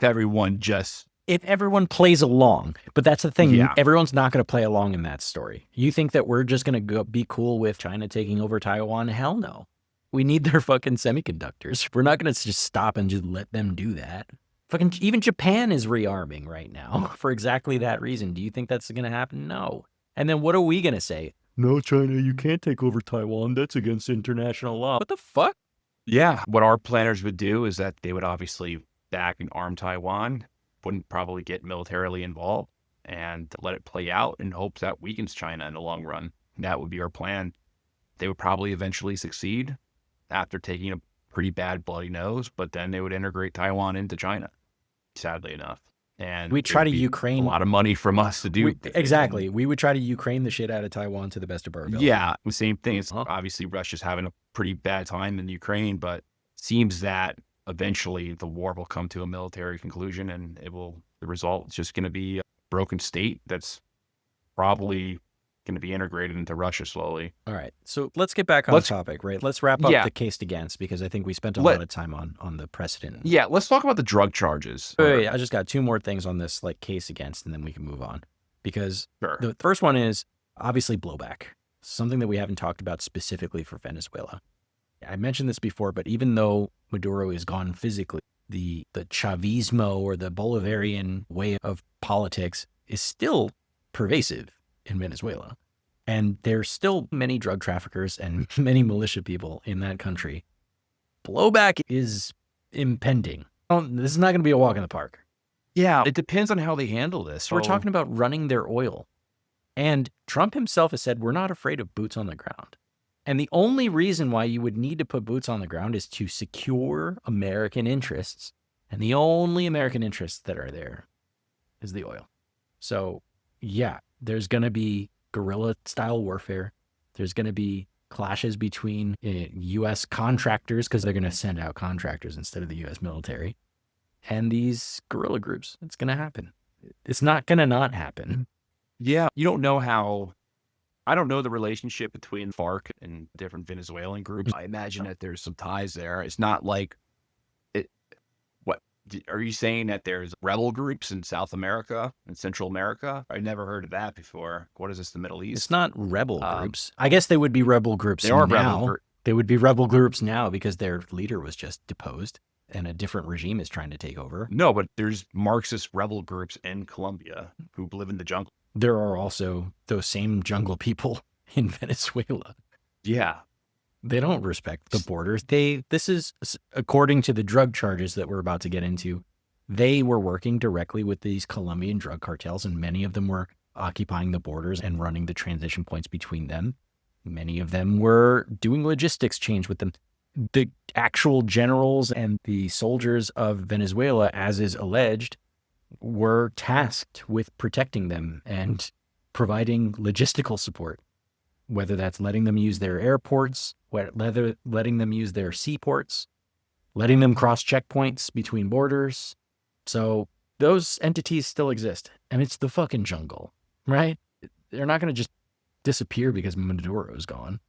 everyone plays along. But that's the thing. Yeah. Everyone's not going to play along in that story. You think that we're just going to be cool with China taking over Taiwan? Hell no. We need their fucking semiconductors. We're not going to just stop and just let them do that. Fucking even Japan is rearming right now for exactly that reason. Do you think that's going to happen? No. And then what are we going to say? No, China, you can't take over Taiwan. That's against international law. What the fuck? Yeah. What our planners would do is that they would obviously back and arm Taiwan, wouldn't probably get militarily involved, and let it play out in hopes that weakens China in the long run. That would be our plan. They would probably eventually succeed after taking a pretty bad bloody nose, but then they would integrate Taiwan into China, sadly enough. And we try to Ukraine a lot of money from us to do. Exactly. We would try to Ukraine the shit out of Taiwan to the best of our ability. Yeah, the same thing. It's obviously Russia's having a pretty bad time in Ukraine, but seems that eventually the war will come to a military conclusion, and the result is just going to be a broken state that's probably going to be integrated into Russia slowly. All right. So let's get back on topic, right? Let's wrap up the case against, because I think we spent a lot of time on the precedent. Yeah. Let's talk about the drug charges. Wait, I just got 2 more things on this like case against, and then we can move on, because the first one is obviously Blowback. something that we haven't talked about specifically for Venezuela. I mentioned this before, but even though Maduro is gone physically, the Chavismo or the Bolivarian way of politics is still pervasive in Venezuela. And there's still many drug traffickers and many militia people in that country. Blowback is impending. This is not going to be a walk in the park. Yeah, it depends on how they handle this. We're talking about running their oil. And Trump himself has said, we're not afraid of boots on the ground. And the only reason why you would need to put boots on the ground is to secure American interests. And the only American interests that are there is the oil. So, yeah, there's going to be guerrilla-style warfare. There's going to be clashes between U.S. contractors, because they're going to send out contractors instead of the U.S. military, and these guerrilla groups. It's going to happen. It's not going to not happen. Yeah, you don't know how. I don't know the relationship between FARC and different Venezuelan groups. I imagine that there's some ties there. It's not like it. What are you saying, that there's rebel groups in South America and Central America? I never heard of that before. What is this, the Middle East? It's not rebel groups. I guess they would be rebel groups They are now. They would be rebel groups now because their leader was just deposed and a different regime is trying to take over. No, but there's Marxist rebel groups in Colombia who live in the jungle. There are also those same jungle people in Venezuela. Yeah. They don't respect the borders. This is, according to the drug charges that we're about to get into, they were working directly with these Colombian drug cartels, and many of them were occupying the borders and running the transition points between them. Many of them were doing logistics change with them. The actual generals and the soldiers of Venezuela, as is alleged, were tasked with protecting them and providing logistical support, whether that's letting them use their airports, whether letting them use their seaports, letting them cross checkpoints between borders. So those entities still exist, and it's the fucking jungle, right? They're not going to just disappear because Maduro is gone.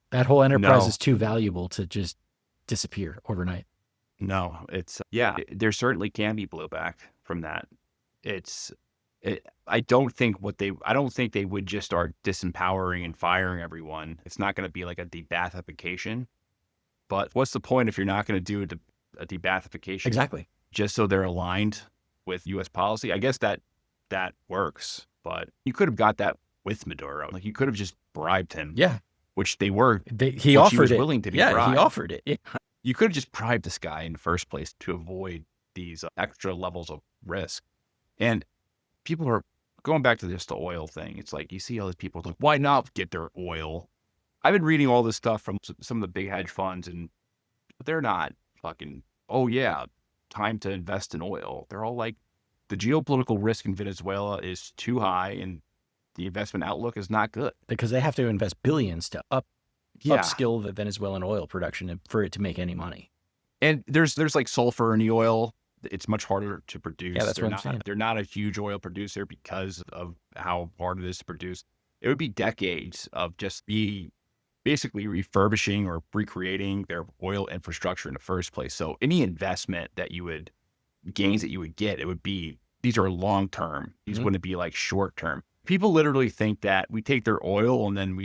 That whole enterprise is too valuable to just disappear overnight. No, there certainly can be blowback from that. I don't think they would just start disempowering and firing everyone. It's not going to be like a debathification. But what's the point if you're not going to do a debathification? Exactly. Just so they're aligned with U.S. policy? I guess that works. But you could have got that with Maduro. Like, you could have just bribed him. Yeah. Which they were. He offered was it. Willing to be bribed. Yeah, he offered it. Yeah. You could have just bribed this guy in the first place to avoid these extra levels of risk. And people are going back to just the oil thing. It's like, you see all these people like, why not get their oil? I've been reading all this stuff from some of the big hedge funds, and they're not fucking, oh yeah, time to invest in oil. They're all like, the geopolitical risk in Venezuela is too high and the investment outlook is not good. Because they have to invest billions to upskill the Venezuelan oil production for it to make any money. And there's like sulfur in the oil. It's much harder to produce. Yeah, that's what I'm saying. They're not a huge oil producer because of how hard it is to produce. It would be decades of just basically refurbishing or recreating their oil infrastructure in the first place. So any investment gains that you would get, these are long-term. These wouldn't be like short-term. People literally think that we take their oil and then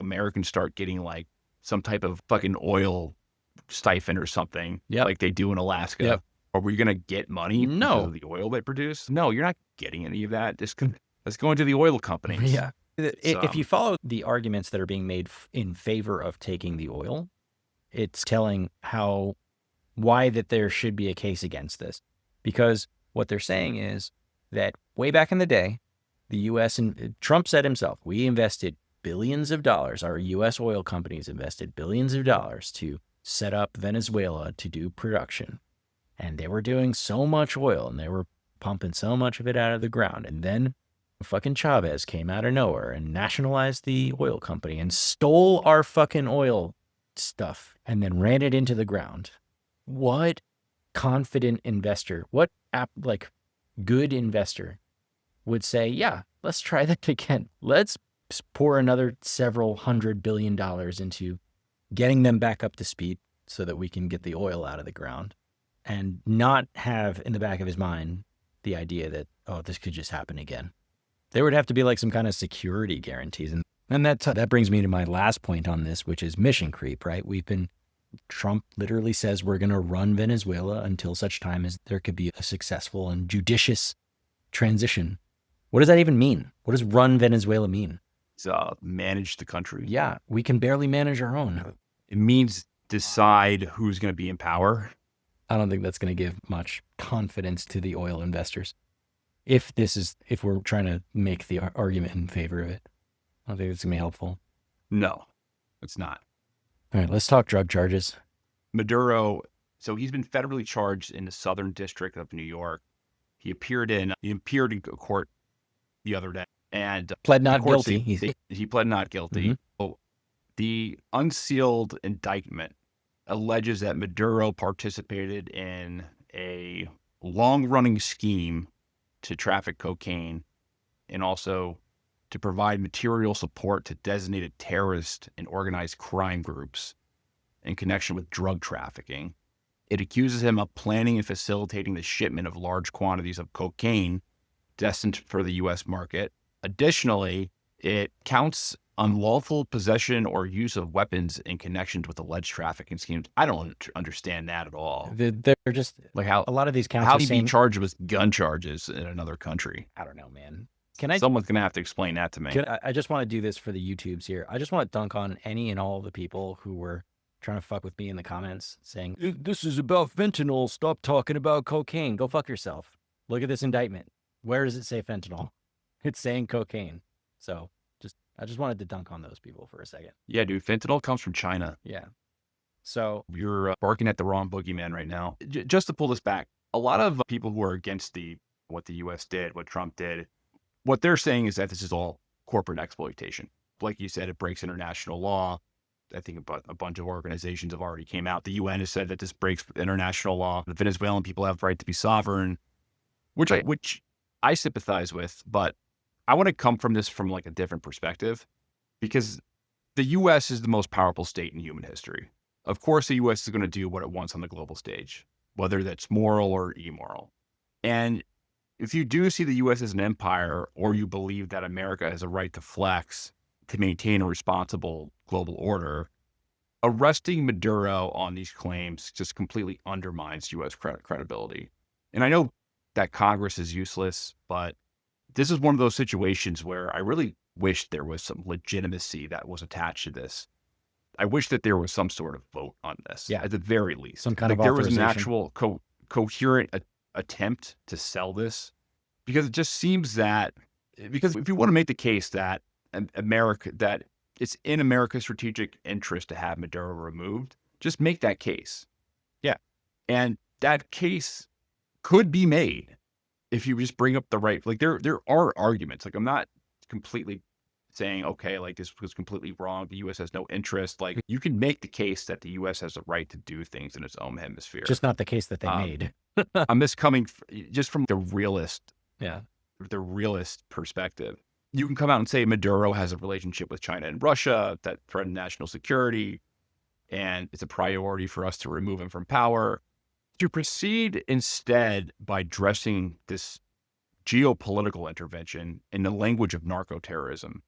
Americans start getting like some type of fucking oil stipend or something, like they do in Alaska. Yep. Are we going to get money because of the oil they produce? No, you're not getting any of that. That's going to the oil companies. Yeah. If you follow the arguments that are being made in favor of taking the oil, it's telling why that there should be a case against this. Because what they're saying is that way back in the day, the U.S. and Trump said himself, we invested billions of dollars. Our U.S. oil companies invested billions of dollars to set up Venezuela to do production. And they were doing so much oil and they were pumping so much of it out of the ground. And then fucking Chavez came out of nowhere and nationalized the oil company and stole our fucking oil stuff and then ran it into the ground. What confident investor, good investor would say, yeah, let's try that again. Let's pour another several $100 billion into getting them back up to speed so that we can get the oil out of the ground, and not have in the back of his mind the idea that, oh, this could just happen again. There would have to be like some kind of security guarantees. And And that brings me to my last point on this, which is mission creep, right? Trump literally says we're going to run Venezuela until such time as there could be a successful and judicious transition. What does that even mean? What does run Venezuela mean? It's manage the country. Yeah, we can barely manage our own. It means decide who's going to be in power. I don't think that's going to give much confidence to the oil investors. If we're trying to make the argument in favor of it, I don't think it's going to be helpful. No, it's not. All right, let's talk drug charges. Maduro, so he's been federally charged in the Southern District of New York. He appeared in court the other day and pled not guilty. He pled not guilty. Mm-hmm. So the unsealed indictment alleges that Maduro participated in a long-running scheme to traffic cocaine and also to provide material support to designated terrorist and organized crime groups in connection with drug trafficking. It accuses him of planning and facilitating the shipment of large quantities of cocaine destined for the U.S. market. Additionally, it counts unlawful possession or use of weapons in connection with alleged trafficking schemes. I don't understand that at all. They're just like how a lot of these counts. How do you be charged with gun charges in another country? I don't know, man. Someone's gonna have to explain that to me. I just want to do this for the YouTubes here. I just want to dunk on any and all of the people who were trying to fuck with me in the comments saying, this is about fentanyl. Stop talking about cocaine. Go fuck yourself. Look at this indictment. Where does it say fentanyl? It's saying cocaine. So I just wanted to dunk on those people for a second. Yeah, dude. Fentanyl comes from China. Yeah. So you're barking at the wrong boogeyman right now. Just to pull this back, a lot of people who are against what the U.S. did, what Trump did, what they're saying is that this is all corporate exploitation. Like you said, it breaks international law. I think a bunch of organizations have already came out. The UN has said that this breaks international law. The Venezuelan people have the right to be sovereign, which I sympathize with, but I want to come from this from like a different perspective because the U.S. is the most powerful state in human history. Of course, the U.S. is going to do what it wants on the global stage, whether that's moral or immoral. And if you do see the U.S. as an empire, or you believe that America has a right to flex to maintain a responsible global order, arresting Maduro on these claims just completely undermines U.S. credibility. And I know that Congress is useless, but this is one of those situations where I really wish there was some legitimacy that was attached to this. I wish that there was some sort of vote on this, at the very least. Some kind of there was an actual coherent attempt to sell this, because it just seems that, because if you want to make the case that that it's in America's strategic interest to have Maduro removed, just make that case. Yeah. And that case could be made if you just bring up the right, like there are arguments. Like I'm not completely saying, okay, like this was completely wrong. The U.S. has no interest. Like you can make the case that the U.S. has a right to do things in its own hemisphere. Just not the case that they made. I'm just coming just from the realist. Yeah. The realist perspective. You can come out and say Maduro has a relationship with China and Russia that threaten national security, and it's a priority for us to remove him from power. To proceed instead by dressing this geopolitical intervention in the language of narco-terrorism,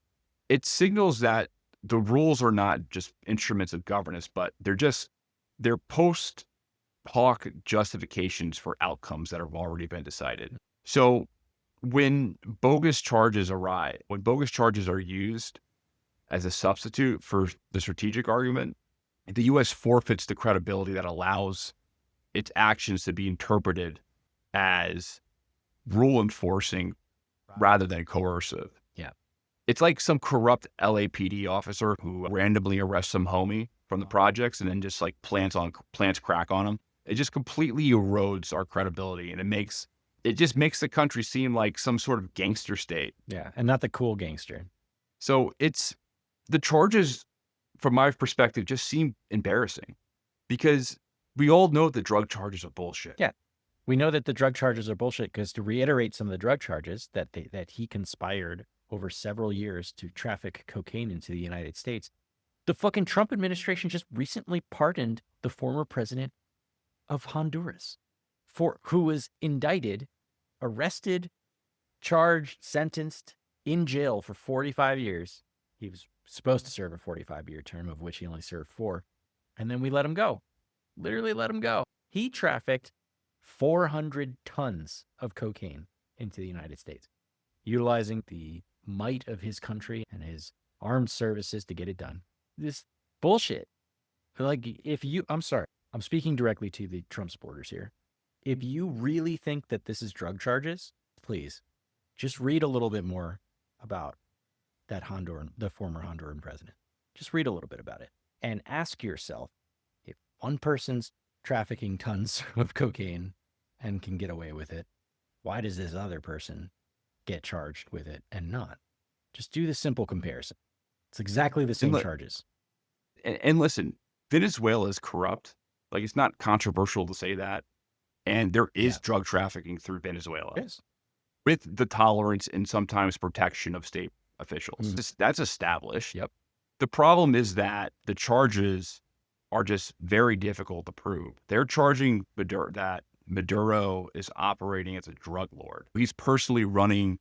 it signals that the rules are not just instruments of governance, but they're post-hoc justifications for outcomes that have already been decided. So when bogus charges are used as a substitute for the strategic argument, the U.S. forfeits the credibility that allows its actions to be interpreted as rule enforcing rather than coercive. Yeah. It's like some corrupt LAPD officer who randomly arrests some homie from the projects and then just like plants crack on him. It just completely erodes our credibility, and it just makes the country seem like some sort of gangster state. Yeah, and not the cool gangster. So the charges, from my perspective, just seem embarrassing because we all know the drug charges are bullshit. Yeah. We know that the drug charges are bullshit because, to reiterate some of the drug charges, that he conspired over several years to traffic cocaine into the United States. The fucking Trump administration just recently pardoned the former president of Honduras, who was indicted, arrested, charged, sentenced, in jail for 45 years He was supposed to serve a 45-year term, of which he only served 4. And then we let him go. Literally let him go. He trafficked 400 tons of cocaine into the United States, utilizing the might of his country and his armed services to get it done. This bullshit. Like, I'm sorry, I'm speaking directly to the Trump supporters here. If you really think that this is drug charges, please just read a little bit more about the former Honduran president. Just read a little bit about it and ask yourself, if one person's trafficking tons of cocaine and can get away with it, why does this other person get charged with it and not? Just do the simple comparison. It's exactly the same charges. And listen, Venezuela is corrupt. Like, it's not controversial to say that. And there is drug trafficking through Venezuela. Yes. With the tolerance and sometimes protection of state officials. That's established. Yep. The problem is that the charges are just very difficult to prove. They're charging that Maduro is operating as a drug lord. He's personally running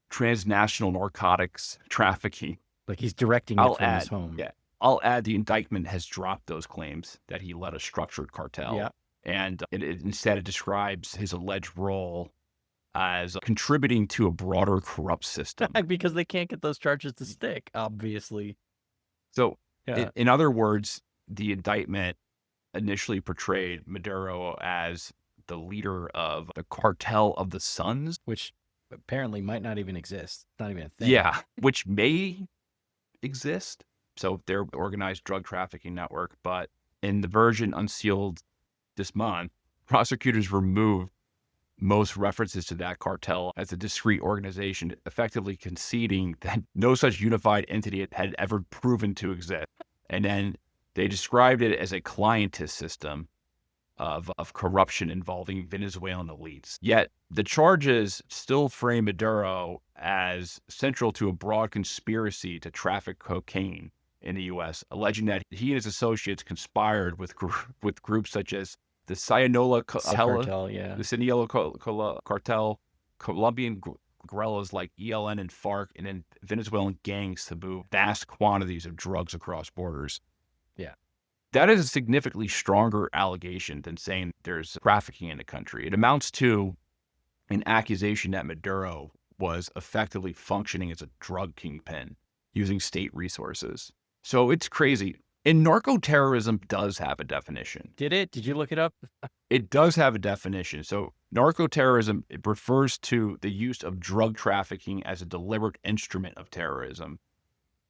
transnational narcotics trafficking. Like, he's directing it from his home. Yeah. I'll add, the indictment has dropped those claims that he led a structured cartel. Yeah. And instead it describes his alleged role as contributing to a broader corrupt system. Because they can't get those charges to stick, obviously. So, in other words, the indictment initially portrayed Maduro as the leader of the cartel of the Suns, which apparently might not even exist. It's not even a thing. Yeah, which may exist. So they're organized drug trafficking network. But in the version unsealed this month, prosecutors removed most references to that cartel as a discrete organization, effectively conceding that no such unified entity had ever proven to exist. And then they described it as a clientist system of corruption involving Venezuelan elites. Yet the charges still frame Maduro as central to a broad conspiracy to traffic cocaine in the U.S., alleging that he and his associates conspired with groups such as the Sinaloa cartel, the Sinaloa cartel, Colombian guerrillas like ELN and FARC, and then Venezuelan gangs to move vast quantities of drugs across borders. Yeah. That is a significantly stronger allegation than saying there's trafficking in the country. It amounts to an accusation that Maduro was effectively functioning as a drug kingpin using state resources. So it's crazy. And narco-terrorism does have a definition. Did it? Did you look it up? It does have a definition. So narco-terrorism, it refers to the use of drug trafficking as a deliberate instrument of terrorism.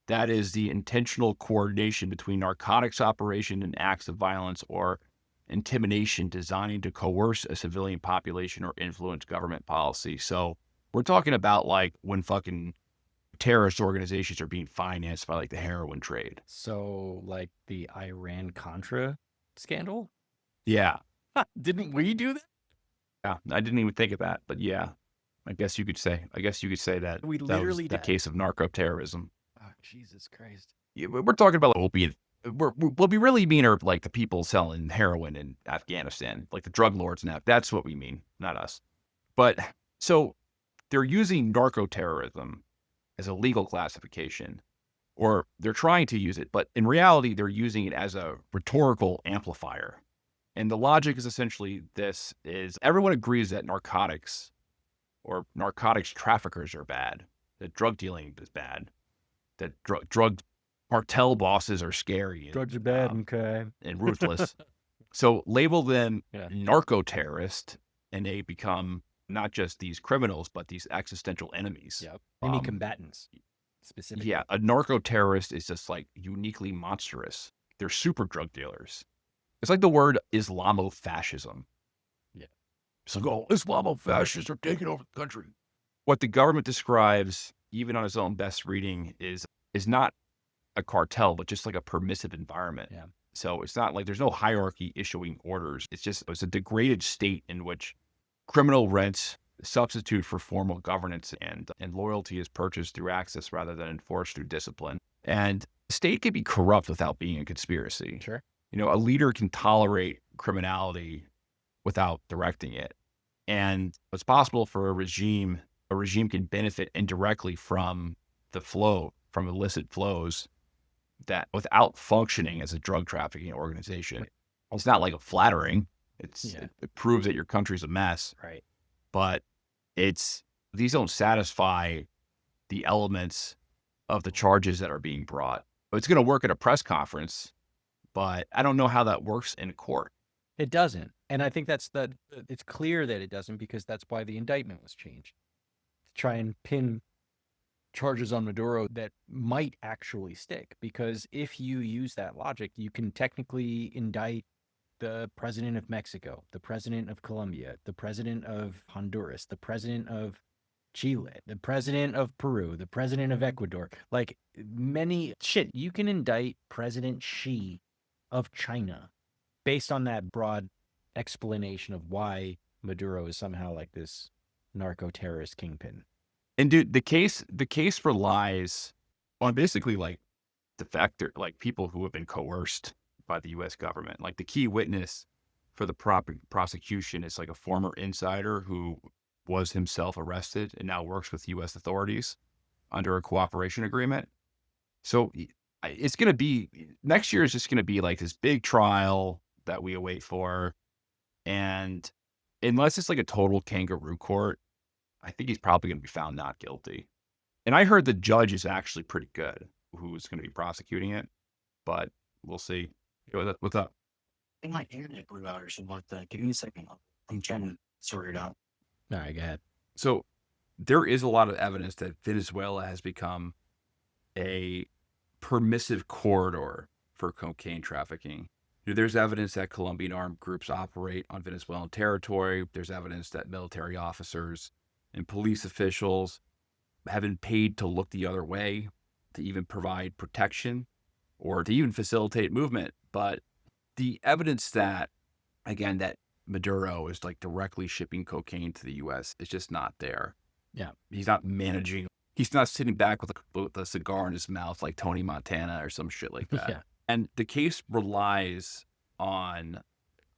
That is the intentional coordination between narcotics operation and acts of violence or intimidation designed to coerce a civilian population or influence government policy. So we're talking about like when fucking terrorist organizations are being financed by like the heroin trade. So like the Iran-Contra scandal? Yeah. Didn't we do that? Yeah, I didn't even think of that, but yeah, I guess you could say that we that literally was the case of narco-terrorism. Oh, Jesus Christ. Yeah, we're talking about opiate. What we really mean are like the people selling heroin in Afghanistan, like the drug lords now. That's what we mean, not us. But so they're using narco-terrorism as a legal classification, or they're trying to use it, but in reality, they're using it as a rhetorical amplifier. And the logic is essentially this: is everyone agrees that narcotics or narcotics traffickers are bad, that drug dealing is bad, that drug cartel bosses are scary. Drugs are bad, okay. And ruthless. So label them narco-terrorist, and they become not just these criminals, but these existential enemies. Yep. Enemy combatants, specifically. Yeah, a narco-terrorist is just like uniquely monstrous. They're super drug dealers. It's like the word Islamofascism. Yeah. It's like, oh, Islamofascists are taking over the country. What the government describes, even on its own best reading, is not a cartel, but just like a permissive environment. Yeah. So it's not like there's no hierarchy issuing orders. It's a degraded state in which criminal rents substitute for formal governance, and loyalty is purchased through access rather than enforced through discipline. And the state can be corrupt without being a conspiracy. Sure. You know, a leader can tolerate criminality without directing it. And it's possible for a regime can benefit indirectly from the flow from illicit flows that without functioning as a drug trafficking organization. It's not like flattering. It proves that your country's a mess. Right. But these don't satisfy the elements of the charges that are being brought. It's going to work at a press conference, but I don't know how that works in court. It doesn't. And I think it's clear that it doesn't, because that's why the indictment was changed. To try and pin charges on Maduro that might actually stick. Because if you use that logic, you can technically indict the president of Mexico, the president of Colombia, the president of Honduras, the president of Chile, the president of Peru, the president of Ecuador. Like you can indict President Xi of China based on that broad explanation of why Maduro is somehow like this narco-terrorist kingpin. And dude, the case relies on basically like defector, like people who have been coerced by the U.S. government. Like the key witness for the prosecution is like a former insider who was himself arrested and now works with U.S. authorities under a cooperation agreement. So it's going to be, next year is just going to be like this big trial that we await for. And unless it's like a total kangaroo court, I think he's probably going to be found not guilty. And I heard the judge is actually pretty good, who's going to be prosecuting it, but we'll see. What's up? I think my internet blew out or something like that. Give me a second. I'm trying to sort it out. All right, go ahead. So there is a lot of evidence that Venezuela has become a permissive corridor for cocaine trafficking. There's evidence that Colombian armed groups operate on Venezuelan territory. There's evidence that military officers and police officials have been paid to look the other way, to even provide protection or to even facilitate movement. But the evidence that, again, that Maduro is like directly shipping cocaine to the U.S. is just not there. Yeah. He's not managing. He's not sitting back with a cigar in his mouth like Tony Montana or some shit like that. Yeah. And the case relies on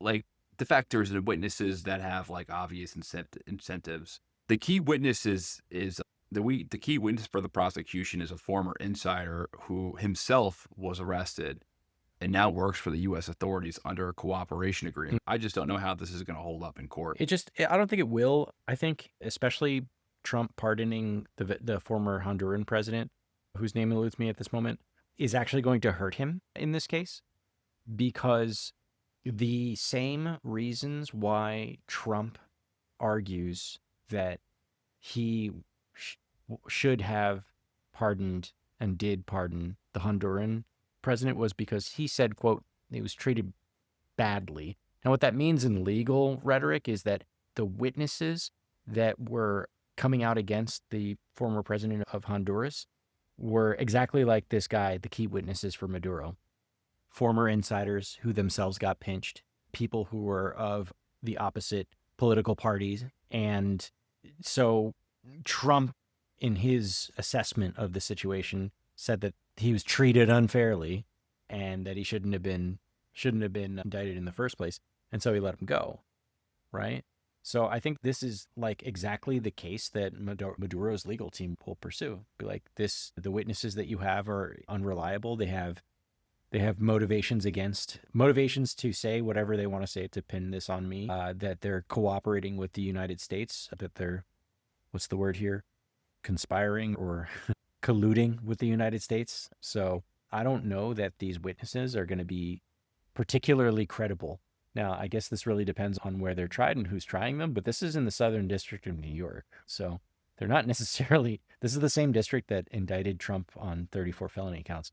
like defectors and witnesses that have like obvious incentives. The key witness the key witness for the prosecution is a former insider who himself was arrested and now works for the U.S. authorities under a cooperation agreement. I just don't know how this is going to hold up in court. I don't think it will. I think especially Trump pardoning the former Honduran president, whose name eludes me at this moment, is actually going to hurt him in this case, because the same reasons why Trump argues that he should have pardoned and did pardon the Honduran president was because he said, quote, he was treated badly. And what that means in legal rhetoric is that the witnesses that were coming out against the former president of Honduras were exactly like this guy, the key witnesses for Maduro. Former insiders who themselves got pinched, people who were of the opposite political parties. And so Trump, in his assessment of the situation, said that he was treated unfairly and that he shouldn't have been indicted in the first place. And so he let him go, right? So I think this is like exactly the case that Maduro's legal team will pursue. Be like, the witnesses that you have are unreliable. They have motivations to say whatever they want to say to pin this on me, that they're cooperating with the United States, that they're, what's the word here? Conspiring or colluding with the United States. So I don't know that these witnesses are going to be particularly credible. Now, I guess this really depends on where they're tried and who's trying them, but this is in the Southern District of New York. So they're not necessarily, this is the same district that indicted Trump on 34 felony counts.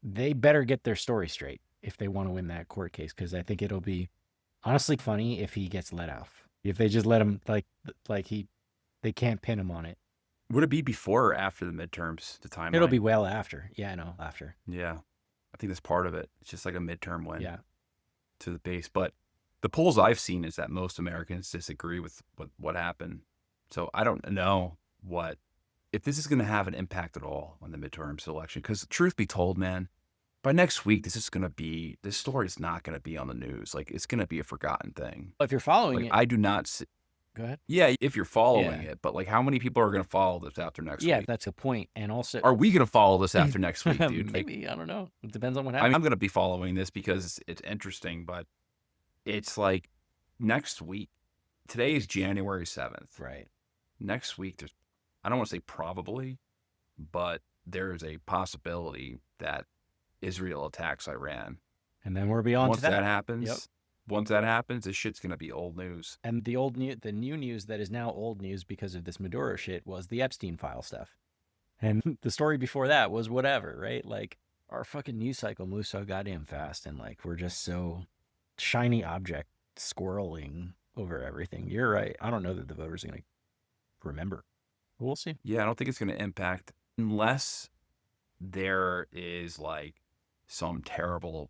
They better get their story straight if they want to win that court case, because I think it'll be honestly funny if he gets let off. If they just let him, they can't pin him on it. Would it be before or after the midterms, the timeline? It'll be well after. Yeah, I know, after. Yeah. I think that's part of it. It's just like a midterm win. Yeah. To the base. But the polls I've seen is that most Americans disagree with what happened. So I don't know if this is going to have an impact at all on the midterms election. Because truth be told, man, by next week, this story is not going to be on the news. Like, it's going to be a forgotten thing. If you're following it, I do not see. Go ahead. Yeah, if you're following Yeah. it, but like how many people are going to follow this after next Yeah, week? that's a point. And also, Are we going to follow this after next week, dude? Like, maybe, I don't know. It depends on what I'm happens. going to be following this because it's interesting, but it's like next week. Today is January 7th. Right. Next week, there's, I don't want to say probably, but there's a possibility that Israel attacks Iran. And then we're beyond Once that. that happens, Yep. once that happens, this shit's going to be old news. And the new news that is now old news because of this Maduro shit was the Epstein file stuff. And the story before that was whatever, right? Like, our fucking news cycle moves so goddamn fast, and like we're just so shiny object squirreling over everything. You're right. I don't know that the voters are going to remember. But we'll see. Yeah, I don't think it's going to impact unless there is like some terrible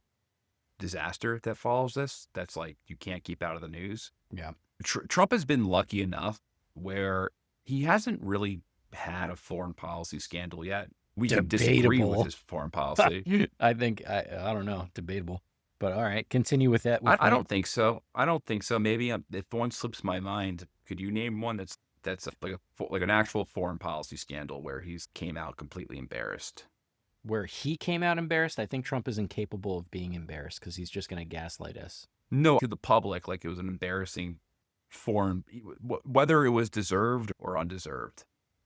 disaster that follows this. That's like you can't keep out of the news. Yeah. Trump has been lucky enough where he hasn't really had a foreign policy scandal yet. We can disagree with Debatable. his foreign policy. I think, I don't know, debatable. But all right, continue with that. I don't think so. I don't think so. Maybe if one slips my mind, could you name one that's like an actual foreign policy scandal where he's came out completely embarrassed? Where he came out embarrassed, I think Trump is incapable of being embarrassed because he's just going to gaslight us. No, to the public, like it was an embarrassing foreign, whether it was deserved or undeserved.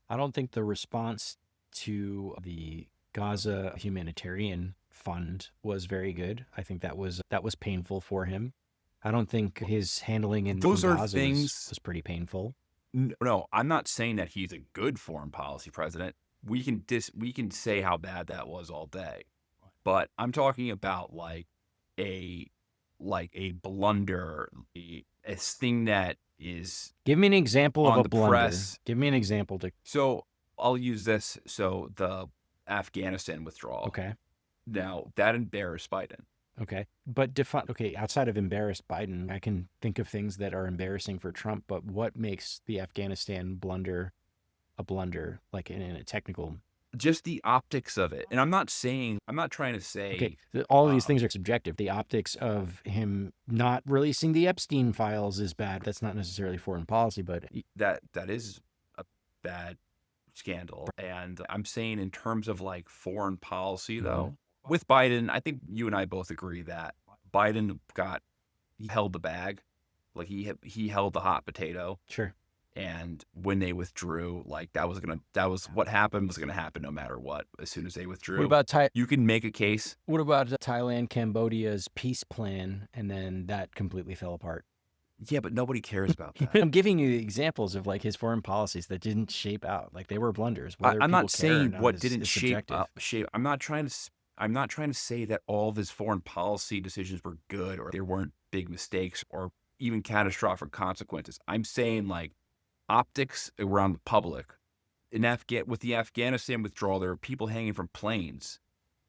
I don't think the response to the Gaza humanitarian fund was very good. I think that was painful for him. I don't think his handling in Those are Gaza things. was pretty painful. No, I'm not saying that he's a good foreign policy president. We can say how bad that was all day, but I'm talking about like a blunder, a thing that is Give me an example of on a the blunder. press. Give me an example to. So I'll use this. So the Afghanistan withdrawal. Okay. Now that embarrassed Biden. Okay. But outside of embarrassed Biden, I can think of things that are embarrassing for Trump, but what makes the Afghanistan blunder a blunder, like in a technical? Just the optics of it. And I'm not trying to say. Okay, all of these things are subjective. The optics of him not releasing the Epstein files is bad. That's not necessarily foreign policy, but that is a bad scandal. And I'm saying in terms of like foreign policy, though, with Biden, I think you and I both agree that Biden he held the bag, like he held the hot potato. Sure. And when they withdrew, like that was what happened was gonna happen no matter what. As soon as they withdrew, What about you can make a case. What about Thailand, Cambodia's peace plan, and then that completely fell apart? Yeah, but nobody cares about that. I'm giving you examples of like his foreign policies that didn't shape out, like they were blunders. I'm not saying what didn't is shape. I'm not trying to say that all of his foreign policy decisions were good or there weren't big mistakes or even catastrophic consequences. I'm saying like optics around the public. With the Afghanistan withdrawal, there are people hanging from planes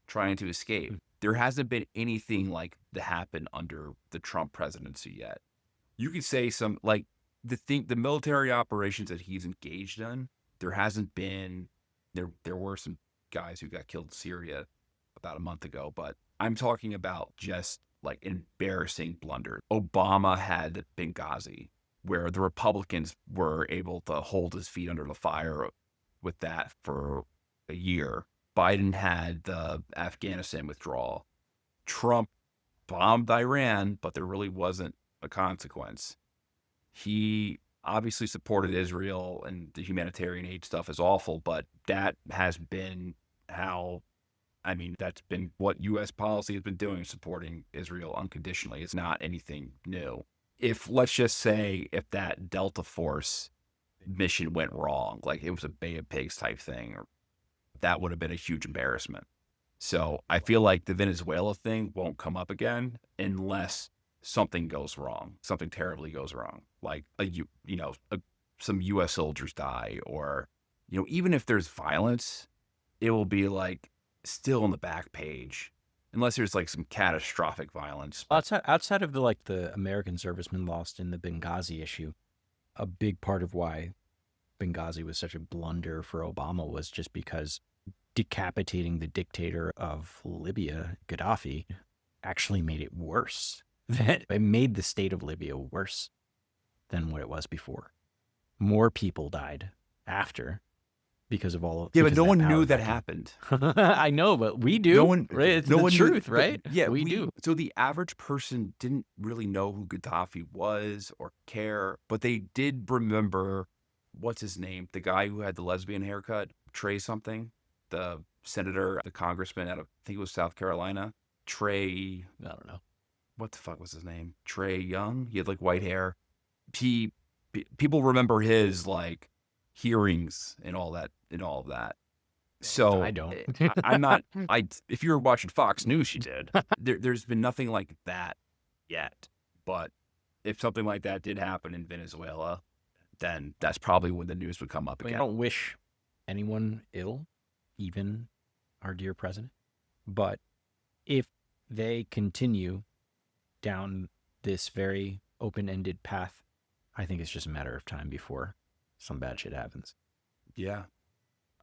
trying to escape. There hasn't been anything like that happen under the Trump presidency yet. You could say some like the military operations that he's engaged in. There hasn't been. There were some guys who got killed in Syria about a month ago, but I'm talking about just like embarrassing blunder. Obama had Benghazi, where the Republicans were able to hold his feet under the fire with that for a year. Biden had the Afghanistan withdrawal. Trump bombed Iran, but there really wasn't a consequence. He obviously supported Israel, and the humanitarian aid stuff is awful, but that has been that's been what U.S. policy has been doing, supporting Israel unconditionally. It's not anything new. Let's just say if that Delta Force mission went wrong, like it was a Bay of Pigs type thing, that would have been a huge embarrassment. So I feel like the Venezuela thing won't come up again unless something goes wrong, something terribly goes wrong, like some U.S. soldiers die, or even if there's violence, it will be like still on the back page. Unless there's like some catastrophic violence. Outside of the American servicemen lost in the Benghazi issue, a big part of why Benghazi was such a blunder for Obama was just because decapitating the dictator of Libya, Gaddafi, actually made it worse. It made the state of Libya worse than what it was before. More people died after because of all of Yeah, but because no of one that knew power that vacuum. happened. I know, but we do. No one, Right? It's no the one knew. truth, right? Yeah, we do. So the average person didn't really know who Gaddafi was or care, but they did remember, what's his name? The guy who had the lesbian haircut, Trey something, the senator, the congressman out of, I think it was South Carolina. Trey, I don't know. what the fuck was his name? Trey Young. He had like white hair. People remember his like hearings and all that and all of that. So I don't. I'm not. If you were watching Fox News, you did. There's been nothing like that yet. But if something like that did happen in Venezuela, then that's probably when the news would come up I again. don't wish anyone ill, even our dear president. But if they continue down this very open-ended path, I think it's just a matter of time before some bad shit happens. Yeah,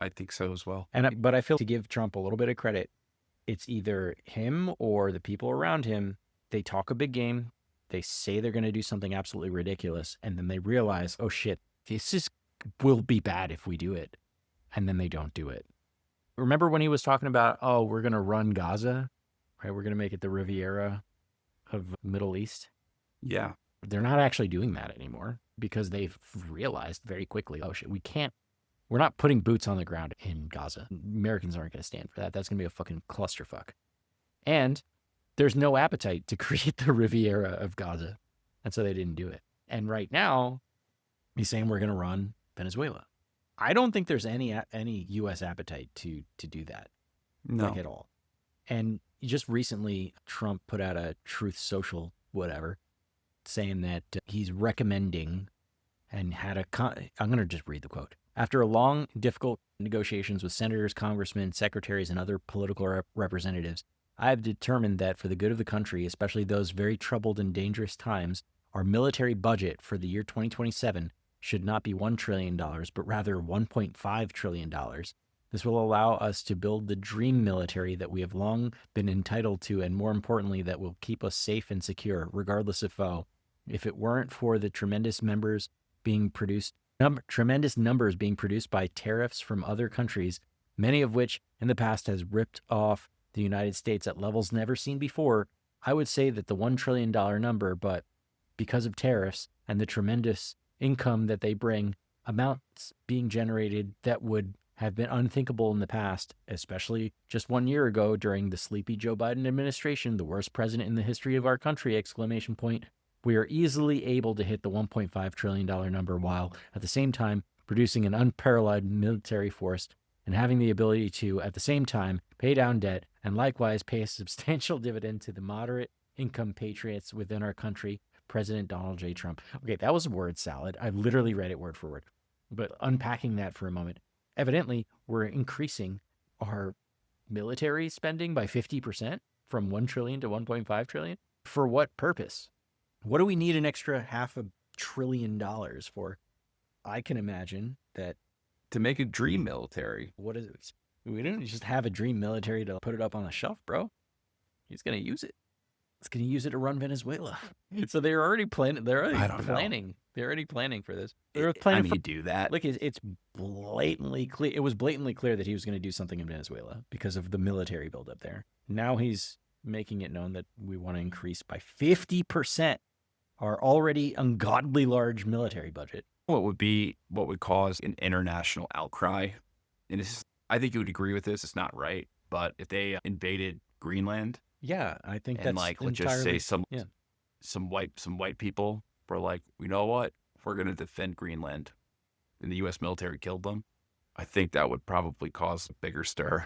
I think so as well. But I feel, to give Trump a little bit of credit, it's either him or the people around him. They talk a big game. They say they're going to do something absolutely ridiculous. And then they realize, oh shit, will be bad if we do it. And then they don't do it. Remember when he was talking about, oh, we're going to run Gaza, right? We're going to make it the Riviera of Middle East. Yeah. They're not actually doing that anymore because they've realized very quickly, oh shit, we're not putting boots on the ground in Gaza. Americans aren't going to stand for that. That's going to be a fucking clusterfuck. And there's no appetite to create the Riviera of Gaza. And so they didn't do it. And right now, he's saying we're going to run Venezuela. I don't think there's any U.S. appetite to do that. No. Like at all. And just recently, Trump put out a Truth Social, whatever, saying that he's recommending and had I'm going to just read the quote. After a long, difficult negotiations with senators, congressmen, secretaries, and other political representatives, I have determined that for the good of the country, especially those very troubled and dangerous times, our military budget for the year 2027 should not be $1 trillion, but rather $1.5 trillion. This will allow us to build the dream military that we have long been entitled to, and more importantly, that will keep us safe and secure, regardless of foe. If it weren't for the tremendous numbers being produced by tariffs from other countries, many of which in the past has ripped off the United States at levels never seen before, I would say that the $1 trillion number, but because of tariffs and the tremendous income that they bring, amounts being generated that would have been unthinkable in the past, especially just 1 year ago during the sleepy Joe Biden administration, the worst president in the history of our country, ! We are easily able to hit the $1.5 trillion number while at the same time producing an unparalleled military force and having the ability to, at the same time, pay down debt and likewise pay a substantial dividend to the moderate income patriots within our country, President Donald J. Trump. Okay, that was a word salad. I literally read it word for word. But unpacking that for a moment, evidently we're increasing our military spending by 50% from 1 trillion to 1.5 trillion. For what purpose? What do we need an extra $500 billion for? I can imagine that To make a dream military. what is it? We don't just have a dream military to put it up on the shelf, bro. He's going to use it. He's going to use it to run Venezuela. So they're already planning. They're already I don't know. planning. They're already planning for this. I They're planning mean, for. you do that. Look, it's blatantly clear. It was blatantly clear that he was going to do something in Venezuela because of the military buildup there. Now he's making it known that we want to increase by 50% our already ungodly large military budget. What would cause an international outcry? And I think you would agree with this. It's not right, but if they invaded Greenland, Yeah, I think and that's like let's just say yeah. some white people were like, you know what, we're gonna defend Greenland, and the U.S. military killed them, I think that would probably cause a bigger stir.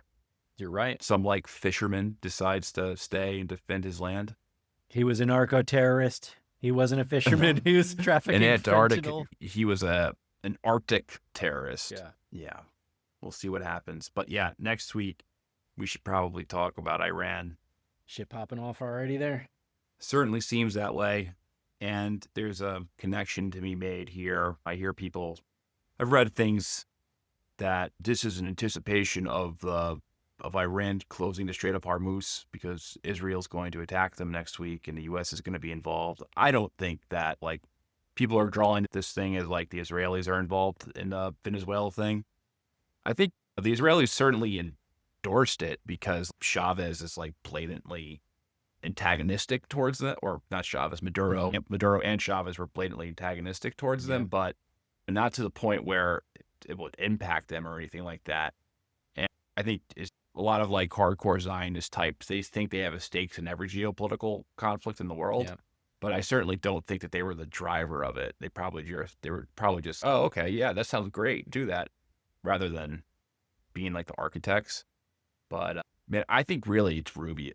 You're right. Some like fisherman decides to stay and defend his land. He was a narco-terrorist. He wasn't a fisherman. He was trafficking In Antarctic, fentanyl. he was an Arctic terrorist. Yeah. Yeah. We'll see what happens. But yeah, next week we should probably talk about Iran. Shit popping off already there. Certainly seems that way. And there's a connection to be made here. I've read things that this is an anticipation of Iran closing the Strait of Hormuz because Israel's going to attack them next week and the U.S. is going to be involved. I don't think that people are drawing this thing as like the Israelis are involved in the Venezuela thing. I think the Israelis certainly endorsed it because Chavez is like blatantly antagonistic towards them, or not Chavez, Maduro. Maduro and Chavez were blatantly antagonistic towards them, but not to the point where it would impact them or anything like that. And I think it's a lot of like hardcore Zionist types, they think they have a stake in every geopolitical conflict in the world. But I certainly don't think that they were the driver of it. They were probably just, oh, okay, yeah, that sounds great, do that, rather than being like the architects. But man, I think really it's Rubio.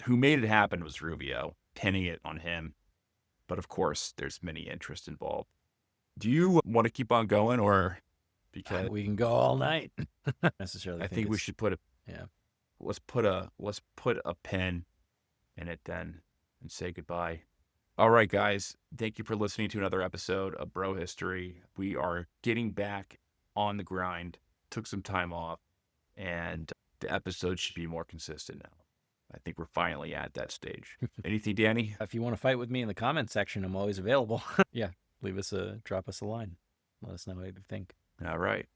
Who made it happen was Rubio, pinning it on him. But of course, there's many interests involved. Do you want to keep on going, or because we can go all night? Necessarily, I think we should put let's put a pin in it then and say goodbye. All right, guys. Thank you for listening to another episode of Bro History. We are getting back on the grind. Took some time off, and the episodes should be more consistent now. I think we're finally at that stage. Anything, Danny? If you want to fight with me in the comment section, I'm always available. Drop us a line. Let us know what you think. All right.